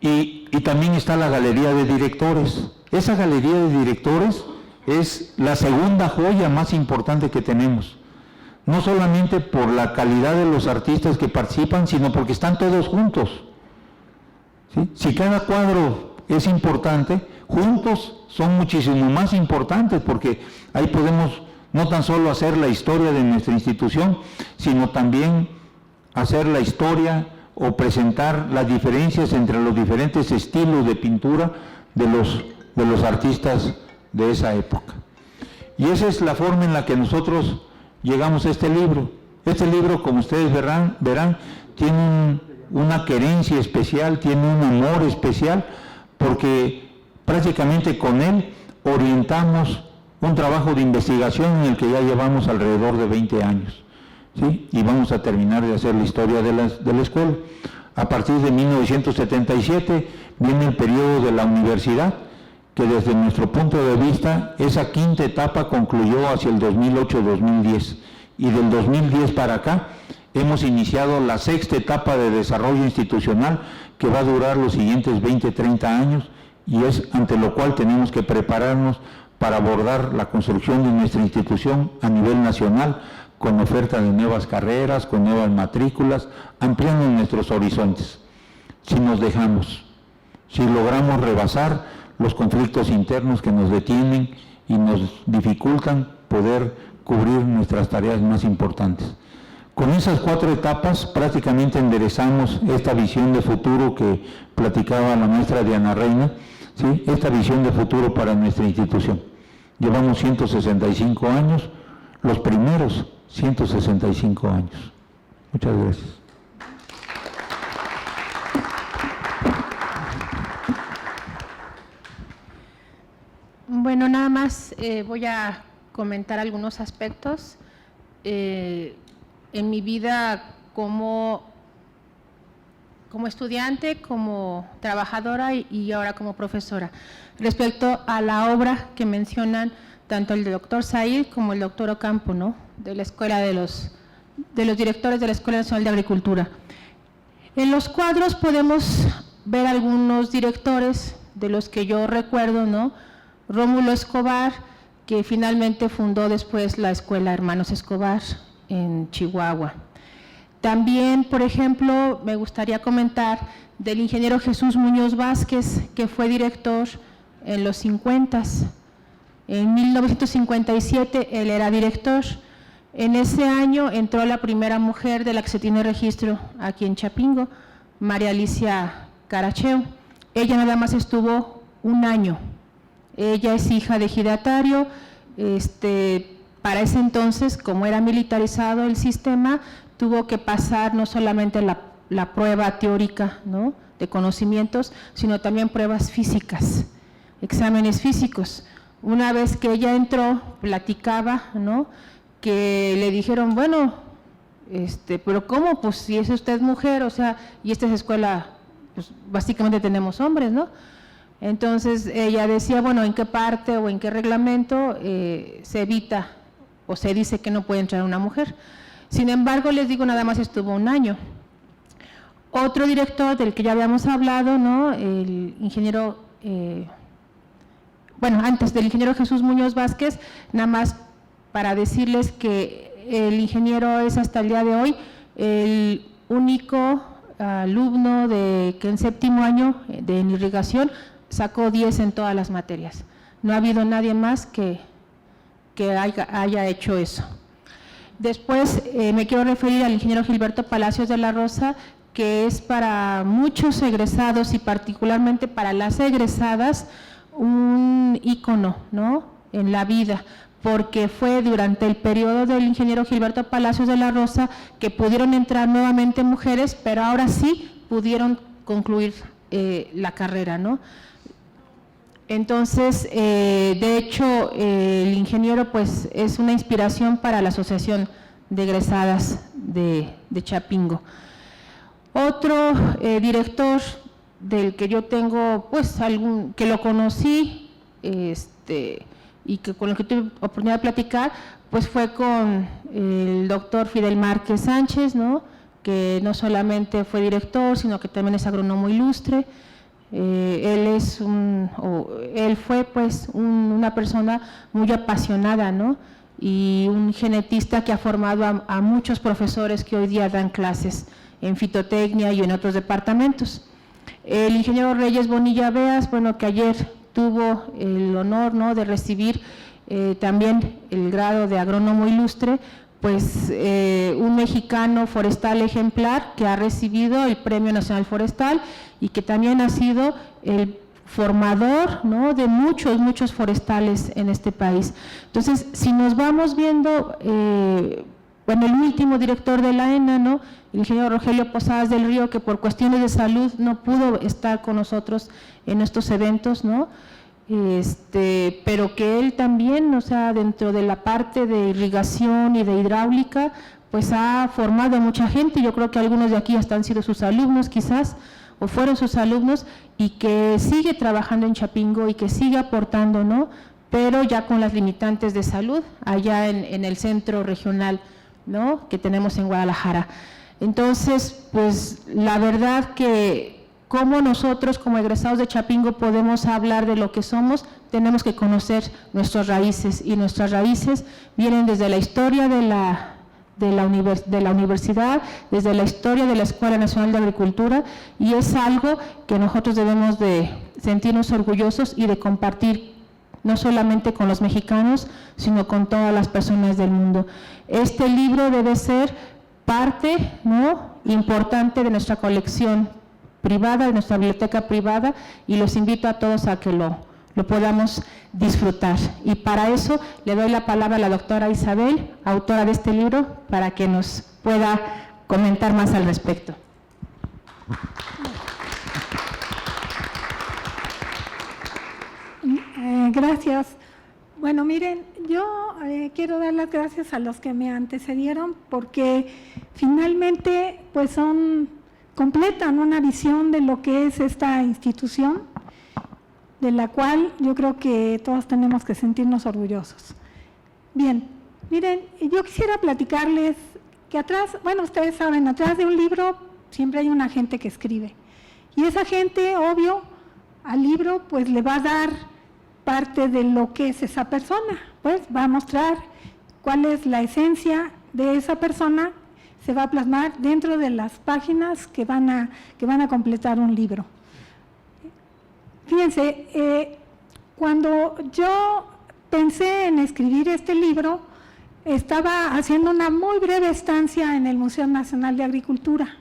Y también está la galería de directores. Esa galería de directores es la segunda joya más importante que tenemos. No solamente por la calidad de los artistas que participan, sino porque están todos juntos. ¿Sí? Si cada cuadro es importante, juntos son muchísimo más importantes, porque ahí podemos no tan solo hacer la historia de nuestra institución, sino también hacer la historia o presentar las diferencias entre los diferentes estilos de pintura de los artistas de esa época. Y esa es la forma en la que nosotros llegamos a este libro. Este libro, como ustedes verán, tiene una querencia especial, tiene un amor especial, porque prácticamente con él orientamos un trabajo de investigación en el que ya llevamos alrededor de 20 años, ¿sí? Y vamos a terminar de hacer la historia de la escuela. A partir de 1977 viene el periodo de la universidad, que desde nuestro punto de vista, esa quinta etapa concluyó hacia el 2008-2010, y del 2010 para acá hemos iniciado la sexta etapa de desarrollo institucional, que va a durar los siguientes 20-30 años, y es ante lo cual tenemos que prepararnos para abordar la construcción de nuestra institución a nivel nacional, con oferta de nuevas carreras, con nuevas matrículas, ampliando nuestros horizontes. Si nos dejamos, si logramos rebasar los conflictos internos que nos detienen y nos dificultan poder cubrir nuestras tareas más importantes. Con esas 4 etapas prácticamente enderezamos esta visión de futuro que platicaba la maestra Diana Reina, ¿sí? Esta visión de futuro para nuestra institución. Llevamos 165 años, los primeros 165 años. Muchas gracias.
Bueno, nada más voy a comentar algunos aspectos en mi vida como estudiante, como trabajadora y ahora como profesora, respecto a la obra que mencionan tanto el doctor Said como el doctor Ocampo, ¿no? De la escuela de los directores de la Escuela Nacional de Agricultura. En los cuadros podemos ver algunos directores de los que yo recuerdo, ¿no? Rómulo Escobar, que finalmente fundó después la Escuela Hermanos Escobar en Chihuahua. También, por ejemplo, me gustaría comentar del ingeniero Jesús Muñoz Vázquez, que fue director en los 50s. En 1957 él era director. En ese año entró la primera mujer de la que se tiene registro aquí en Chapingo, María Alicia Caracheo. Ella nada más estuvo un año. Ella es hija de ejidatario. Para ese entonces, como era militarizado el sistema, tuvo que pasar no solamente la prueba teórica, ¿no?, de conocimientos, sino también pruebas físicas, exámenes físicos. Una vez que ella entró, platicaba, ¿no?, que le dijeron, bueno, pero ¿cómo? Pues si es usted mujer, o sea, y esta es escuela, pues básicamente tenemos hombres, ¿no? Entonces ella decía, bueno, ¿en qué parte o en qué reglamento se evita o se dice que no puede entrar una mujer? Sin embargo, les digo, nada más estuvo un año. Otro director del que ya habíamos hablado, ¿no?, el ingeniero, antes del ingeniero Jesús Muñoz Vázquez, nada más para decirles que el ingeniero es hasta el día de hoy el único alumno que en séptimo año de irrigación sacó 10 en todas las materias. No ha habido nadie más que haya hecho eso. Después me quiero referir al ingeniero Gilberto Palacios de la Rosa, que es para muchos egresados y particularmente para las egresadas un ícono, ¿no?, en la vida, porque fue durante el periodo del ingeniero Gilberto Palacios de la Rosa que pudieron entrar nuevamente mujeres, pero ahora sí pudieron concluir la carrera, ¿no? Entonces, de hecho, el ingeniero pues es una inspiración para la Asociación de Egresadas de Chapingo. Otro director del que yo tengo, pues, que lo conocí y que con el que tuve oportunidad de platicar, pues fue con el doctor Fidel Márquez Sánchez, ¿no?, que no solamente fue director, sino que también es agrónomo ilustre. Él fue pues una persona muy apasionada, ¿no?, y un genetista que ha formado a muchos profesores que hoy día dan clases en fitotecnia y en otros departamentos. El ingeniero Reyes Bonilla Beas, bueno, que ayer tuvo el honor, ¿no?, de recibir también el grado de agrónomo ilustre, pues un mexicano forestal ejemplar que ha recibido el Premio Nacional Forestal y que también ha sido el formador, ¿no?, de muchos forestales en este país. Entonces, si nos vamos viendo, bueno, el último director de la ENA, ¿no?, el ingeniero Rogelio Posadas del Río, que por cuestiones de salud no pudo estar con nosotros en estos eventos, ¿no?, pero que él también, o sea, dentro de la parte de irrigación y de hidráulica, pues ha formado a mucha gente. Yo creo que algunos de aquí hasta han sido sus alumnos quizás, o fueron sus alumnos, y que sigue trabajando en Chapingo y que sigue aportando, ¿no?, pero ya con las limitantes de salud allá en el centro regional, ¿no?, que tenemos en Guadalajara. Entonces, pues la verdad que cómo nosotros como egresados de Chapingo podemos hablar de lo que somos, tenemos que conocer nuestras raíces, y nuestras raíces vienen desde la historia de la universidad, desde la historia de la Escuela Nacional de Agricultura, y es algo que nosotros debemos de sentirnos orgullosos y de compartir no solamente con los mexicanos, sino con todas las personas del mundo. Este libro debe ser parte, ¿no?, importante de nuestra colección privada, de nuestra biblioteca privada, y los invito a todos a que lo podamos disfrutar. Y para eso le doy la palabra a la doctora Isabel, autora de este libro, para que nos pueda comentar más al respecto.
Gracias. Bueno, miren, yo quiero dar las gracias a los que me antecedieron, porque finalmente pues completan una visión de lo que es esta institución, de la cual yo creo que todos tenemos que sentirnos orgullosos. Bien, miren, yo quisiera platicarles que atrás, bueno, ustedes saben, atrás de un libro siempre hay una gente que escribe, y esa gente, obvio, al libro pues le va a dar parte de lo que es esa persona, pues va a mostrar cuál es la esencia de esa persona, se va a plasmar dentro de las páginas que van a completar un libro. Fíjense, cuando yo pensé en escribir este libro, estaba haciendo una muy breve estancia en el Museo Nacional de Agricultura,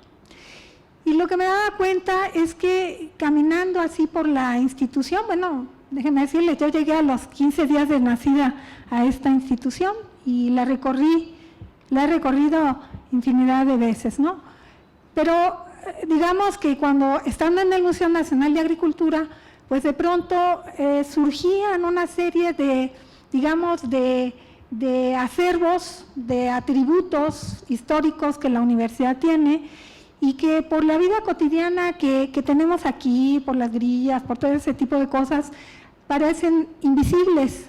y lo que me daba cuenta es que caminando así por la institución, bueno, déjenme decirles, yo llegué a los 15 días de nacida a esta institución y la he recorrido infinidad de veces, ¿no? Pero digamos que cuando estando en el Museo Nacional de Agricultura, pues de pronto surgían una serie de, digamos, de acervos, de atributos históricos que la universidad tiene, y que por la vida cotidiana que tenemos aquí, por las grillas, por todo ese tipo de cosas, parecen invisibles.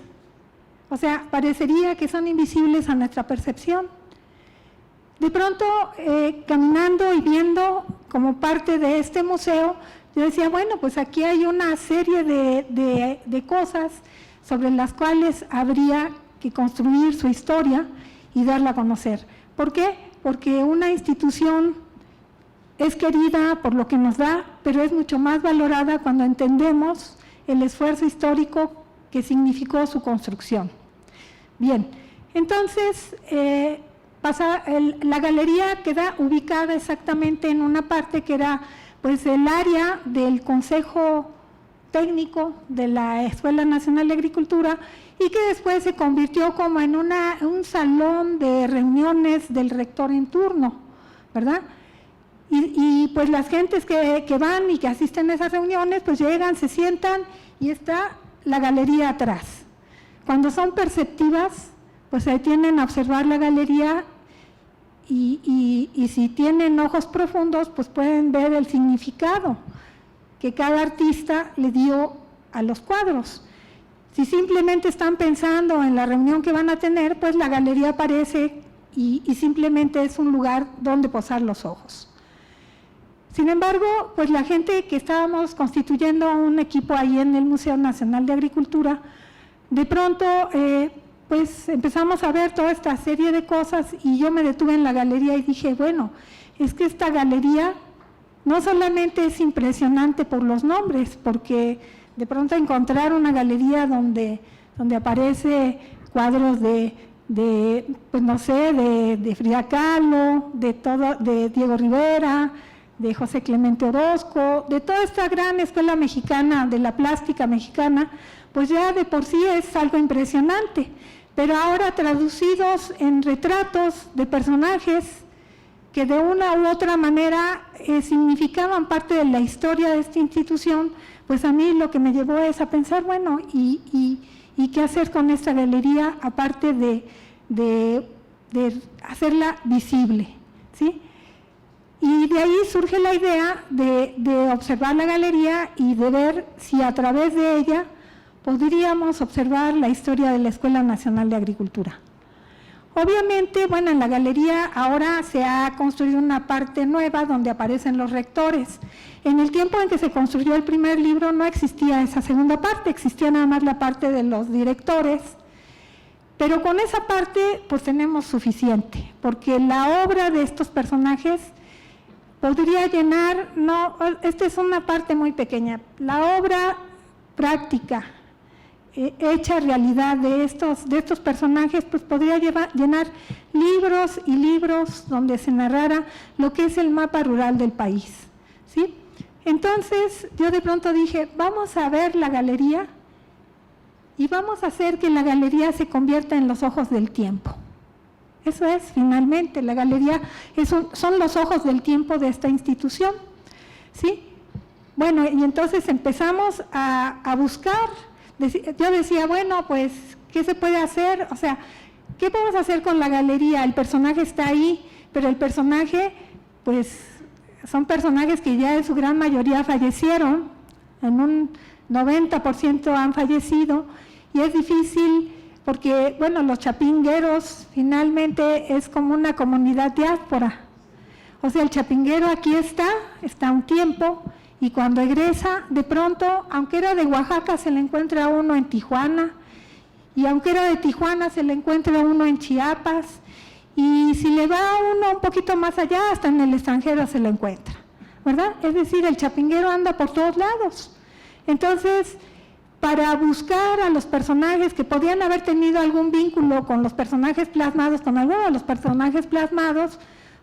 O sea, parecería que son invisibles a nuestra percepción. De pronto, caminando y viendo como parte de este museo, yo decía, bueno, pues aquí hay una serie de cosas sobre las cuales habría que construir su historia y darla a conocer. ¿Por qué? Porque una institución es querida por lo que nos da, pero es mucho más valorada cuando entendemos el esfuerzo histórico que significó su construcción. Bien, entonces la galería queda ubicada exactamente en una parte que era pues el área del Consejo Técnico de la Escuela Nacional de Agricultura, y que después se convirtió como en un salón de reuniones del rector en turno, ¿verdad? Y pues las gentes que van y que asisten a esas reuniones, pues llegan, se sientan y está la galería atrás. Cuando son perceptivas, pues se detienen a observar la galería y si tienen ojos profundos, pues pueden ver el significado que cada artista le dio a los cuadros. Si simplemente están pensando en la reunión que van a tener, pues la galería aparece y simplemente es un lugar donde posar los ojos. Sin embargo, pues la gente que estábamos constituyendo un equipo ahí en el Museo Nacional de Agricultura, de pronto pues empezamos a ver toda esta serie de cosas y yo me detuve en la galería y dije, bueno, es que esta galería no solamente es impresionante por los nombres, porque de pronto encontrar una galería donde aparece cuadros pues no sé, de Frida Kahlo, de Diego Rivera, de José Clemente Orozco, de toda esta gran escuela mexicana, de la plástica mexicana, pues ya de por sí es algo impresionante, pero ahora traducidos en retratos de personajes que de una u otra manera significaban parte de la historia de esta institución, pues a mí lo que me llevó es a pensar, bueno, ¿y qué hacer con esta galería aparte de hacerla visible? ¿Sí? Y de ahí surge la idea de observar la galería y de ver si a través de ella podríamos observar la historia de la Escuela Nacional de Agricultura. Obviamente, bueno, en la galería ahora se ha construido una parte nueva donde aparecen los rectores. En el tiempo en que se construyó el primer libro no existía esa segunda parte, existía nada más la parte de los directores, pero con esa parte pues tenemos suficiente, porque la obra de estos personajes podría llenar, no, esta es una parte muy pequeña, la obra práctica, hecha realidad de estos personajes, pues podría llenar libros y libros donde se narrara lo que es el mapa rural del país, ¿sí? Entonces yo de pronto dije, vamos a ver la galería y vamos a hacer que la galería se convierta en los ojos del tiempo. Eso es, finalmente, la galería son los ojos del tiempo de esta institución, ¿sí? Bueno, y entonces empezamos a buscar. Yo decía, bueno, pues, ¿qué se puede hacer? O sea, ¿qué podemos hacer con la galería? El personaje está ahí, pero el personaje, pues, son personajes que ya en su gran mayoría fallecieron, en un 90% han fallecido, y es difícil porque, bueno, los chapingueros finalmente es como una comunidad diáspora. O sea, el chapinguero aquí está un tiempo, y cuando egresa, de pronto, aunque era de Oaxaca, se le encuentra uno en Tijuana, y aunque era de Tijuana, se le encuentra uno en Chiapas, y si le va uno un poquito más allá, hasta en el extranjero se lo encuentra, ¿verdad? Es decir, el chapinguero anda por todos lados. Entonces, para buscar a los personajes que podían haber tenido algún vínculo con los personajes plasmados, con alguno de los personajes plasmados,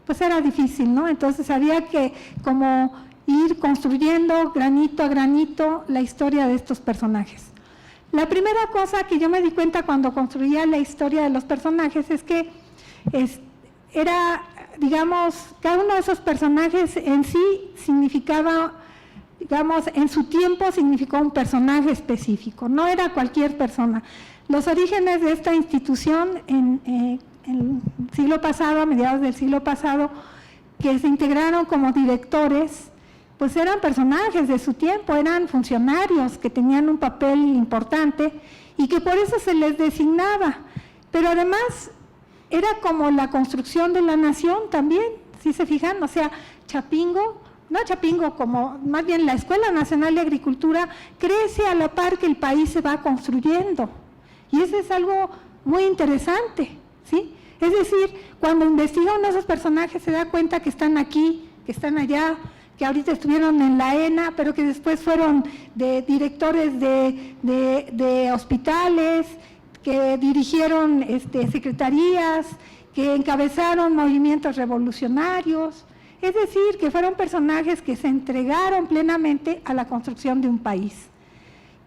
pues era difícil, ¿no? Entonces había que como ir construyendo granito a granito la historia de estos personajes. La primera cosa que yo me di cuenta cuando construía la historia de los personajes es que era, digamos, cada uno de esos personajes en sí significaba, digamos, en su tiempo significó un personaje específico, no era cualquier persona. Los orígenes de esta institución en el siglo pasado, a mediados del siglo pasado, que se integraron como directores, pues eran personajes de su tiempo, eran funcionarios que tenían un papel importante y que por eso se les designaba. Pero además era como la construcción de la nación también, si se fijan, o sea, como más bien la Escuela Nacional de Agricultura crece a la par que el país se va construyendo. Y eso es algo muy interesante, ¿sí? Es decir, cuando investiga uno de esos personajes se da cuenta que están aquí, que están allá, que ahorita estuvieron en la ENA, pero que después fueron directores de hospitales, que dirigieron secretarías, que encabezaron movimientos revolucionarios, es decir, que fueron personajes que se entregaron plenamente a la construcción de un país.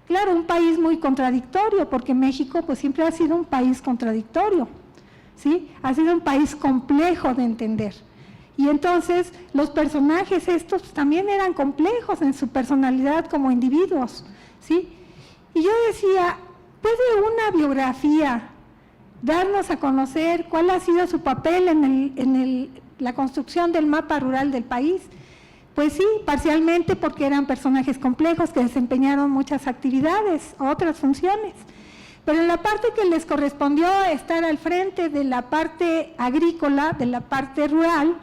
Claro, un país muy contradictorio, porque México pues siempre ha sido un país contradictorio, ¿sí? Ha sido un país complejo de entender. Y entonces los personajes estos también eran complejos en su personalidad como individuos, ¿sí? Y yo decía, ¿puede una biografía darnos a conocer cuál ha sido su papel en la construcción del mapa rural del país? Pues sí, parcialmente porque eran personajes complejos que desempeñaron muchas actividades, otras funciones. Pero en la parte que les correspondió estar al frente de la parte agrícola, de la parte rural,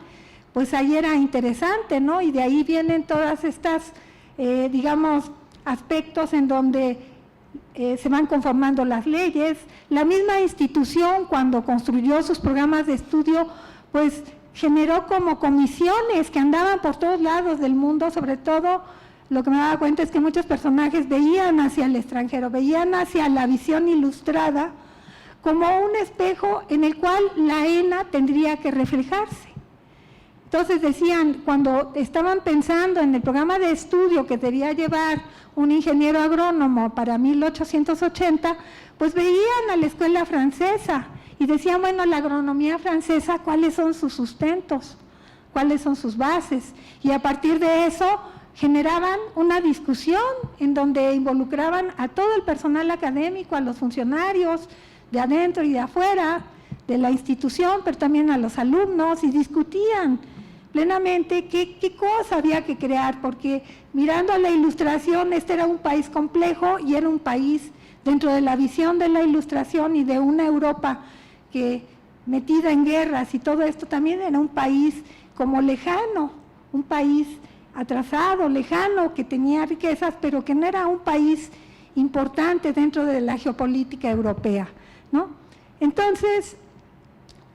pues ahí era interesante, ¿no? Y de ahí vienen todas estas, digamos, aspectos en donde se van conformando las leyes. La misma institución, cuando construyó sus programas de estudio, pues generó como comisiones que andaban por todos lados del mundo. Sobre todo, lo que me daba cuenta es que muchos personajes veían hacia el extranjero, veían hacia la visión ilustrada como un espejo en el cual la ENA tendría que reflejarse. Entonces decían, cuando estaban pensando en el programa de estudio que debía llevar un ingeniero agrónomo para 1880, pues veían a la escuela francesa y decían, bueno, la agronomía francesa, ¿cuáles son sus sustentos? ¿Cuáles son sus bases? Y a partir de eso generaban una discusión en donde involucraban a todo el personal académico, a los funcionarios de adentro y de afuera de la institución, pero también a los alumnos, y discutían plenamente qué cosa había que crear, porque mirando a la ilustración, este era un país complejo y era un país dentro de la visión de la ilustración y de una Europa que metida en guerras y todo esto, también era un país como lejano, un país atrasado, lejano, que tenía riquezas, pero que no era un país importante dentro de la geopolítica europea, ¿no? Entonces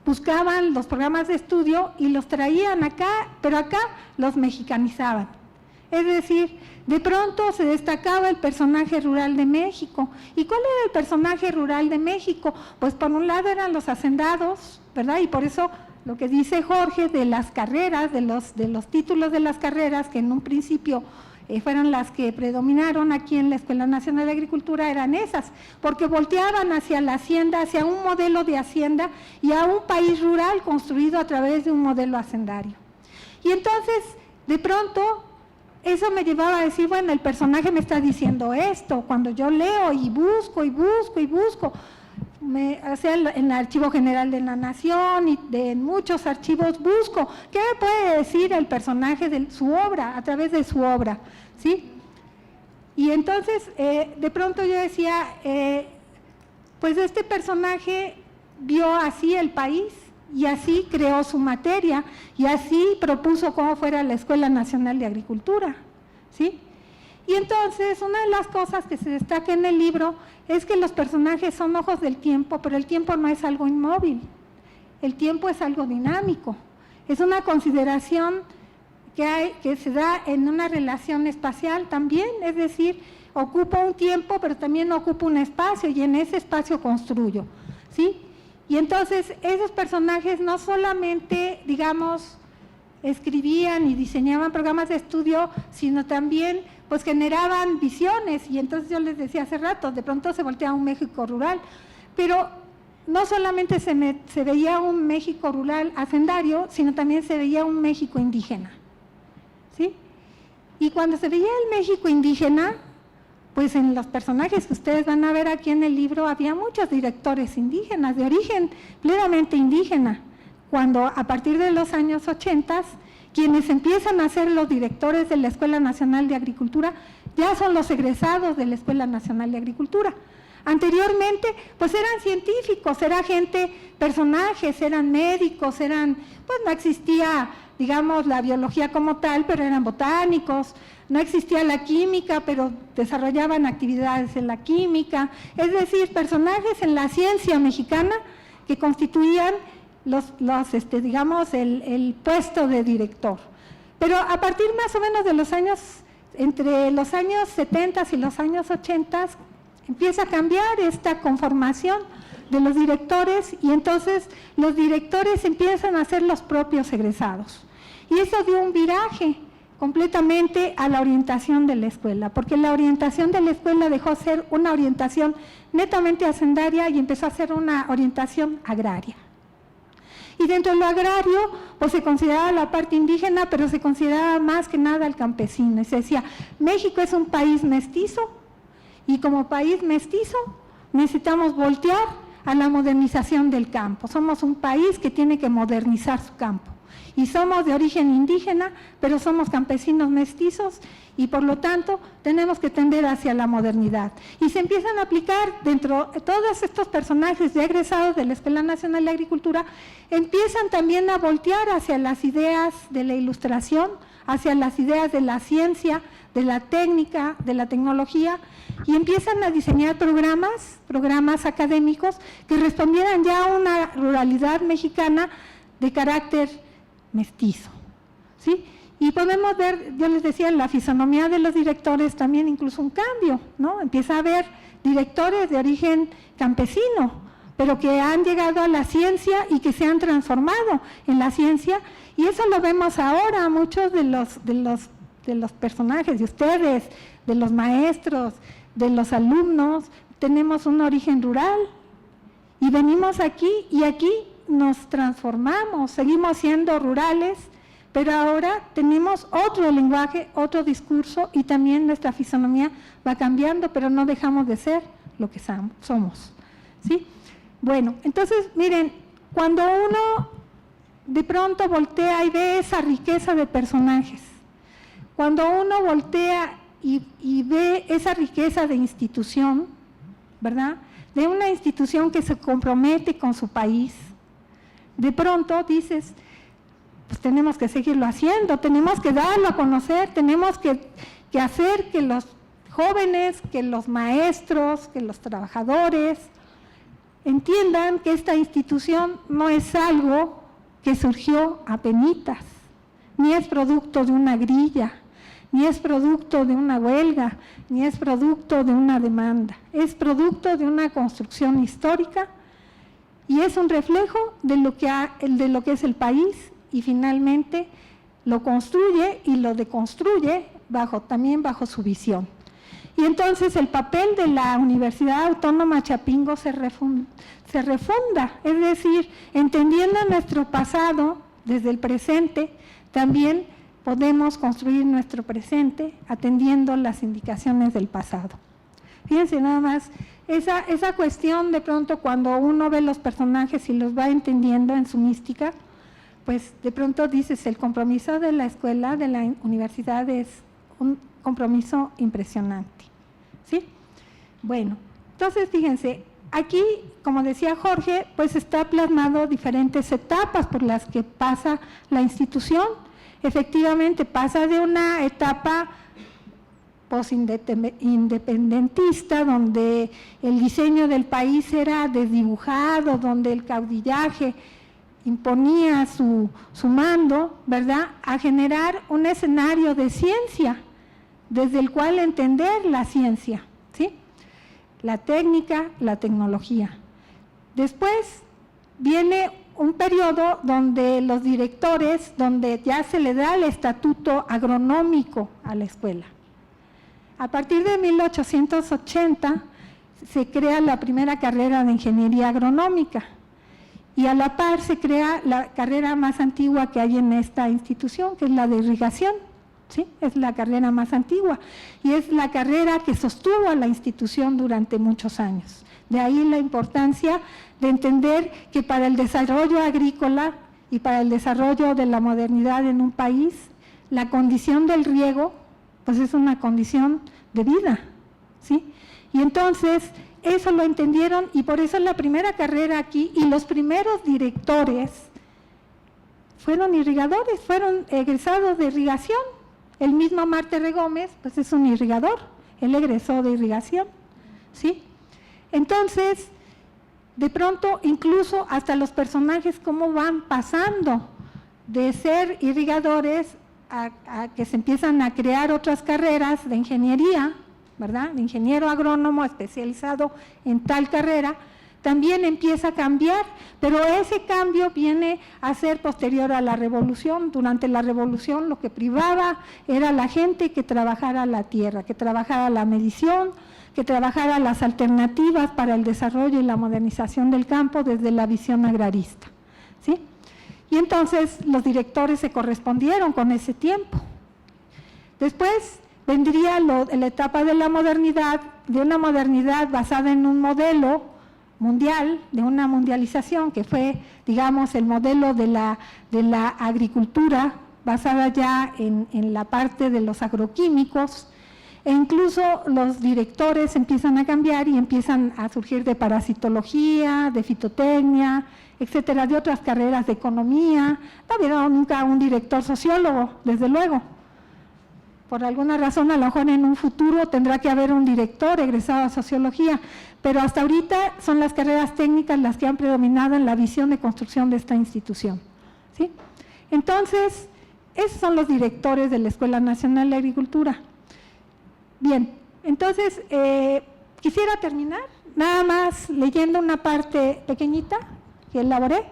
buscaban los programas de estudio y los traían acá, pero acá los mexicanizaban. Es decir, de pronto se destacaba el personaje rural de México. ¿Y cuál era el personaje rural de México? Pues por un lado eran los hacendados, ¿verdad? Y por eso lo que dice Jorge de las carreras, de los títulos de las carreras, que en un principio fueron las que predominaron aquí en la Escuela Nacional de Agricultura, eran esas, porque volteaban hacia la hacienda, hacia un modelo de hacienda y a un país rural construido a través de un modelo hacendario. Y entonces, de pronto, eso me llevaba a decir, bueno, el personaje me está diciendo esto. Cuando yo leo y busco, sea en el Archivo General de la Nación y en muchos archivos busco, ¿qué me puede decir el personaje de su obra, a través de su obra? ¿Sí? Y entonces, de pronto yo decía, pues este personaje vio así el país y así creó su materia y así propuso cómo fuera la Escuela Nacional de Agricultura, ¿sí? Y entonces, una de las cosas que se destaca en el libro es que los personajes son ojos del tiempo, pero el tiempo no es algo inmóvil, el tiempo es algo dinámico, es una consideración que se da en una relación espacial también, es decir, ocupa un tiempo, pero también ocupa un espacio, y en ese espacio construyo, ¿sí? Y entonces, esos personajes no solamente, digamos, escribían y diseñaban programas de estudio, sino también pues generaban visiones. Y entonces yo les decía hace rato, de pronto se voltea un México rural, pero no solamente se veía un México rural hacendario, sino también se veía un México indígena, ¿sí? Y cuando se veía el México indígena, pues en los personajes que ustedes van a ver aquí en el libro había muchos directores indígenas, de origen plenamente indígena, cuando a partir de los años 80, quienes empiezan a ser los directores de la Escuela Nacional de Agricultura ya son los egresados de la Escuela Nacional de Agricultura. Anteriormente, pues eran científicos, era gente, personajes, eran médicos, pues no existía, digamos, la biología como tal, pero eran botánicos, no existía la química, pero desarrollaban actividades en la química, es decir, personajes en la ciencia mexicana que constituían digamos, el puesto de director. Pero a partir más o menos de los años, entre los años 70 y los años 80, empieza a cambiar esta conformación de los directores, y entonces los directores empiezan a ser los propios egresados. Y eso dio un viraje completamente a la orientación de la escuela, porque la orientación de la escuela dejó de ser una orientación netamente hacendaria y empezó a ser una orientación agraria. Y dentro de lo agrario, pues se consideraba la parte indígena, pero se consideraba más que nada el campesino. Y se decía, México es un país mestizo, y como país mestizo necesitamos voltear a la modernización del campo. Somos un país que tiene que modernizar su campo. Y somos de origen indígena, pero somos campesinos mestizos y por lo tanto tenemos que tender hacia la modernidad. Y se empiezan a aplicar dentro de todos estos personajes ya egresados de la Escuela Nacional de Agricultura, empiezan también a voltear hacia las ideas de la ilustración, hacia las ideas de la ciencia, de la técnica, de la tecnología, y empiezan a diseñar programas académicos que respondieran ya a una ruralidad mexicana de carácter mestizo, ¿sí? Y podemos ver, yo les decía, en la fisonomía de los directores también incluso un cambio, ¿no? Empieza a haber directores de origen campesino, pero que han llegado a la ciencia y que se han transformado en la ciencia, y eso lo vemos ahora, muchos de los personajes de ustedes, de los maestros, de los alumnos, tenemos un origen rural, y venimos aquí, y aquí nos transformamos, seguimos siendo rurales, pero ahora tenemos otro lenguaje, otro discurso, y también nuestra fisonomía va cambiando, pero no dejamos de ser lo que somos, ¿sí? Bueno, entonces, miren, cuando uno de pronto voltea y ve esa riqueza de personajes, cuando uno voltea y ve esa riqueza de institución, ¿verdad?, de una institución que se compromete con su país, de pronto dices, pues tenemos que seguirlo haciendo, tenemos que darlo a conocer, tenemos que hacer que los jóvenes, que los maestros, que los trabajadores entiendan que esta institución no es algo que surgió apenitas, ni es producto de una grilla, ni es producto de una huelga, ni es producto de una demanda, es producto de una construcción histórica y es un reflejo de lo que es el país, y finalmente lo construye y lo deconstruye también bajo su visión. Y entonces el papel de la Universidad Autónoma Chapingo se refunda, es decir, entendiendo nuestro pasado desde el presente, también podemos construir nuestro presente atendiendo las indicaciones del pasado. Fíjense nada más, esa cuestión de pronto cuando uno ve los personajes y los va entendiendo en su mística, pues de pronto dices, el compromiso de la escuela, de la universidad es un compromiso impresionante, ¿sí? Bueno, entonces fíjense, aquí, como decía Jorge, pues está plasmado diferentes etapas por las que pasa la institución. Efectivamente, pasa de una etapa postindependentista, donde el diseño del país era desdibujado, donde el caudillaje imponía su mando, ¿verdad?, a generar un escenario de ciencia, desde el cual entender la ciencia, ¿sí?, la técnica, la tecnología. Después viene un periodo donde los directores, donde ya se le da el estatuto agronómico a la escuela. A partir de 1880 se crea la primera carrera de ingeniería agronómica, y a la par se crea la carrera más antigua que hay en esta institución, que es la de irrigación, ¿sí? Es la carrera más antigua y es la carrera que sostuvo a la institución durante muchos años. De ahí la importancia de entender que para el desarrollo agrícola y para el desarrollo de la modernidad en un país, la condición del riego, pues es una condición de vida, ¿sí? Y entonces eso lo entendieron, y por eso la primera carrera aquí y los primeros directores fueron irrigadores, fueron egresados de irrigación. El mismo Marte R. Gómez, pues es un irrigador, él egresó de irrigación, ¿sí? Entonces, de pronto, incluso hasta los personajes, cómo van pasando de ser irrigadores a que se empiezan a crear otras carreras de ingeniería, ¿verdad?, de ingeniero agrónomo especializado en tal carrera, también empieza a cambiar, pero ese cambio viene a ser posterior a la revolución. Durante la revolución lo que privaba era la gente que trabajara la tierra, que trabajara la medición, que trabajara las alternativas para el desarrollo y la modernización del campo desde la visión agrarista, ¿sí? Y entonces los directores se correspondieron con ese tiempo. Después vendría la etapa de la modernidad, de una modernidad basada en un modelo mundial, de una mundialización que fue, digamos, el modelo de la agricultura basada ya en la parte de los agroquímicos, e incluso los directores empiezan a cambiar y empiezan a surgir de parasitología, de fitotecnia, etcétera, de otras carreras de economía. No ha habido nunca un director sociólogo, desde luego. Por alguna razón, a lo mejor en un futuro tendrá que haber un director egresado a sociología, pero hasta ahorita son las carreras técnicas las que han predominado en la visión de construcción de esta institución, ¿sí? Entonces, esos son los directores de la Escuela Nacional de Agricultura. Bien, entonces, quisiera terminar nada más leyendo una parte pequeñita que elaboré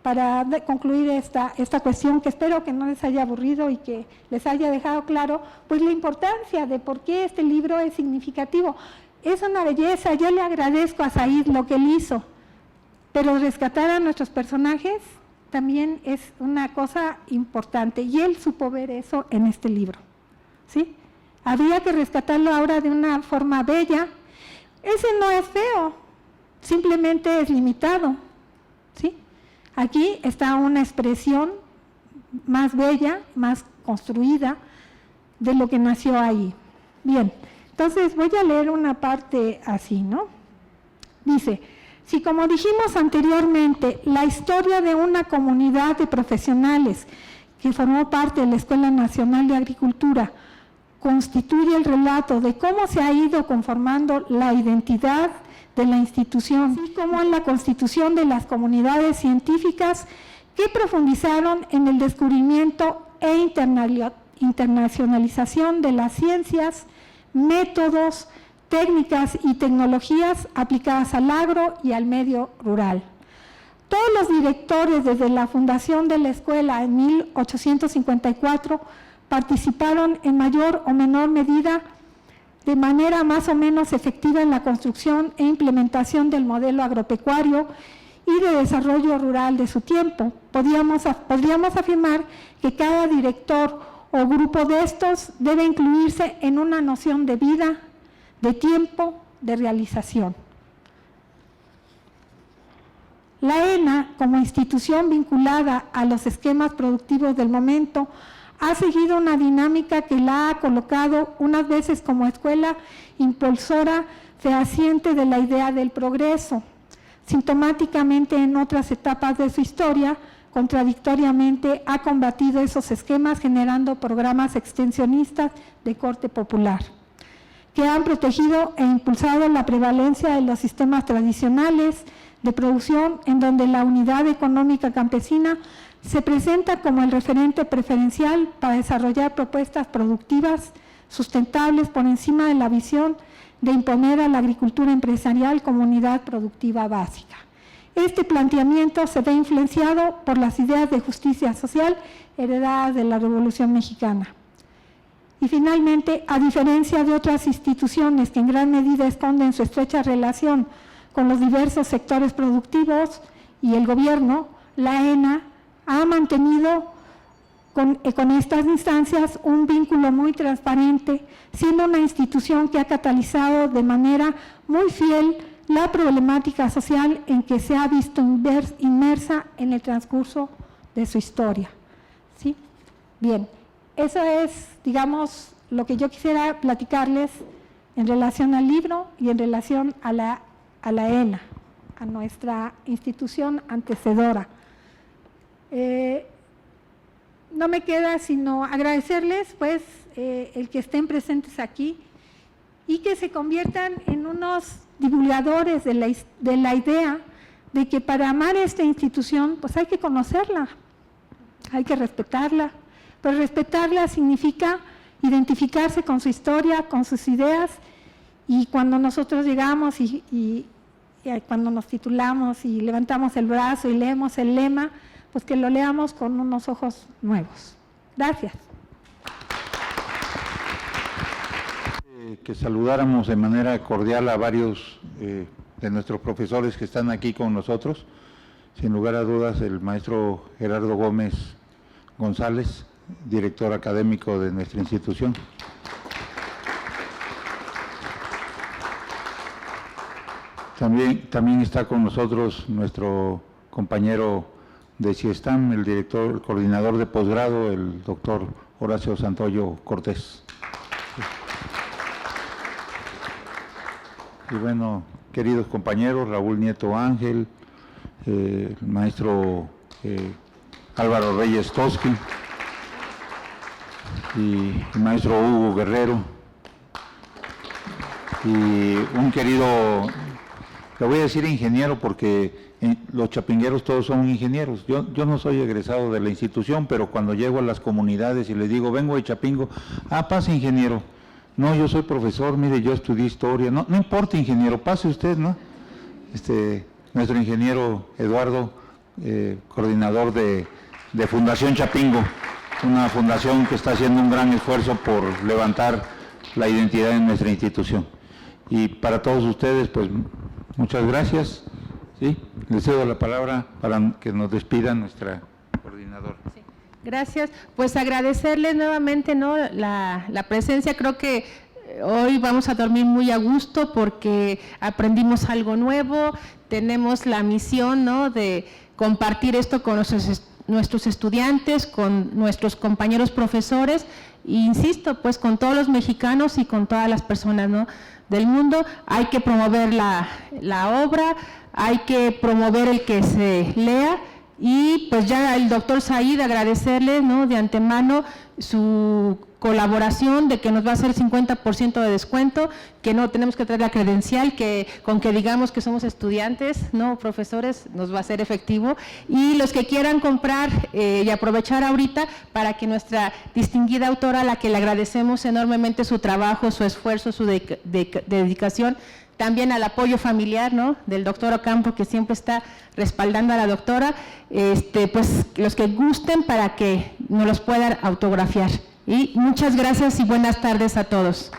para concluir esta cuestión, que espero que no les haya aburrido y que les haya dejado claro pues la importancia de por qué este libro es significativo. Es una belleza, yo le agradezco a Said lo que él hizo, pero rescatar a nuestros personajes también es una cosa importante, y él supo ver eso en este libro, ¿sí? Habría que rescatarlo ahora de una forma bella. Ese no es feo, simplemente es limitado, ¿sí? Aquí está una expresión más bella, más construida de lo que nació ahí. Bien, entonces voy a leer una parte así, ¿no? Dice, si como dijimos anteriormente, la historia de una comunidad de profesionales que formó parte de la Escuela Nacional de Agricultura constituye el relato de cómo se ha ido conformando la identidad de la institución, así como en la constitución de las comunidades científicas que profundizaron en el descubrimiento e internacionalización de las ciencias, métodos, técnicas y tecnologías aplicadas al agro y al medio rural. Todos los directores desde la fundación de la escuela en 1854 participaron en mayor o menor medida de manera más o menos efectiva en la construcción e implementación del modelo agropecuario y de desarrollo rural de su tiempo. Podríamos afirmar que cada director o grupo de estos debe incluirse en una noción de vida, de tiempo, de realización. La ENA, como institución vinculada a los esquemas productivos del momento, ha seguido una dinámica que la ha colocado unas veces como escuela impulsora fehaciente de la idea del progreso. Sintomáticamente, en otras etapas de su historia, contradictoriamente ha combatido esos esquemas generando programas extensionistas de corte popular, que han protegido e impulsado la prevalencia de los sistemas tradicionales de producción, en donde la unidad económica campesina se presenta como el referente preferencial para desarrollar propuestas productivas sustentables por encima de la visión de imponer a la agricultura empresarial como unidad productiva básica. Este planteamiento se ve influenciado por las ideas de justicia social heredadas de la Revolución Mexicana. Y finalmente, a diferencia de otras instituciones que en gran medida esconden su estrecha relación con los diversos sectores productivos y el gobierno, la ENA ha mantenido con estas instancias un vínculo muy transparente, siendo una institución que ha catalizado de manera muy fiel la problemática social en que se ha visto inmersa en el transcurso de su historia, ¿sí? Bien, eso es, digamos, lo que yo quisiera platicarles en relación al libro y en relación a la ENA, a nuestra institución antecedora. No me queda sino agradecerles pues el que estén presentes aquí y que se conviertan en unos divulgadores de la idea de que para amar esta institución pues hay que conocerla, hay que respetarla, pero respetarla significa identificarse con su historia, con sus ideas, y cuando nosotros llegamos y cuando nos titulamos y levantamos el brazo y leemos el lema, pues que lo leamos con unos ojos nuevos. Gracias.
Que saludáramos de manera cordial a varios de nuestros profesores que están aquí con nosotros. Sin lugar a dudas, el maestro Gerardo Gómez González, director académico de nuestra institución. También está con nosotros nuestro compañero de CIESTAM, el coordinador de posgrado, el doctor Horacio Santoyo Cortés. Y bueno, queridos compañeros, Raúl Nieto Ángel, el maestro Álvaro Reyes Tosqui y el maestro Hugo Guerrero, y un querido, le voy a decir ingeniero porque los chapingueros todos son ingenieros. Yo no soy egresado de la institución, pero cuando llego a las comunidades y les digo, vengo de Chapingo, pase ingeniero. No, yo soy profesor, mire, yo estudié historia. No importa, ingeniero, pase usted, ¿no? Nuestro ingeniero Eduardo, coordinador de Fundación Chapingo, una fundación que está haciendo un gran esfuerzo por levantar la identidad de nuestra institución. Y para todos ustedes, pues, muchas gracias. ¿Sí? Les cedo la palabra para que nos despida nuestra coordinadora.
Sí. Gracias. Pues agradecerles nuevamente, ¿no?, la presencia. Creo que hoy vamos a dormir muy a gusto porque aprendimos algo nuevo, tenemos la misión, ¿no?, de compartir esto con nuestros estudiantes, con nuestros compañeros profesores, e insisto, pues con todos los mexicanos y con todas las personas, ¿no?, del mundo. Hay que promover la obra, hay que promover el que se lea, y pues ya el doctor Said, agradecerle, ¿no?, de antemano su colaboración, de que nos va a hacer 50% de descuento, que no tenemos que traer la credencial, que con que digamos que somos estudiantes, no profesores, nos va a ser efectivo. Y los que quieran comprar y aprovechar ahorita, para que nuestra distinguida autora, a la que le agradecemos enormemente su trabajo, su esfuerzo, su dedicación, también al apoyo familiar, ¿no?, del doctor Ocampo, que siempre está respaldando a la doctora, pues los que gusten, para que nos los puedan autografiar. Y muchas gracias y buenas tardes a todos.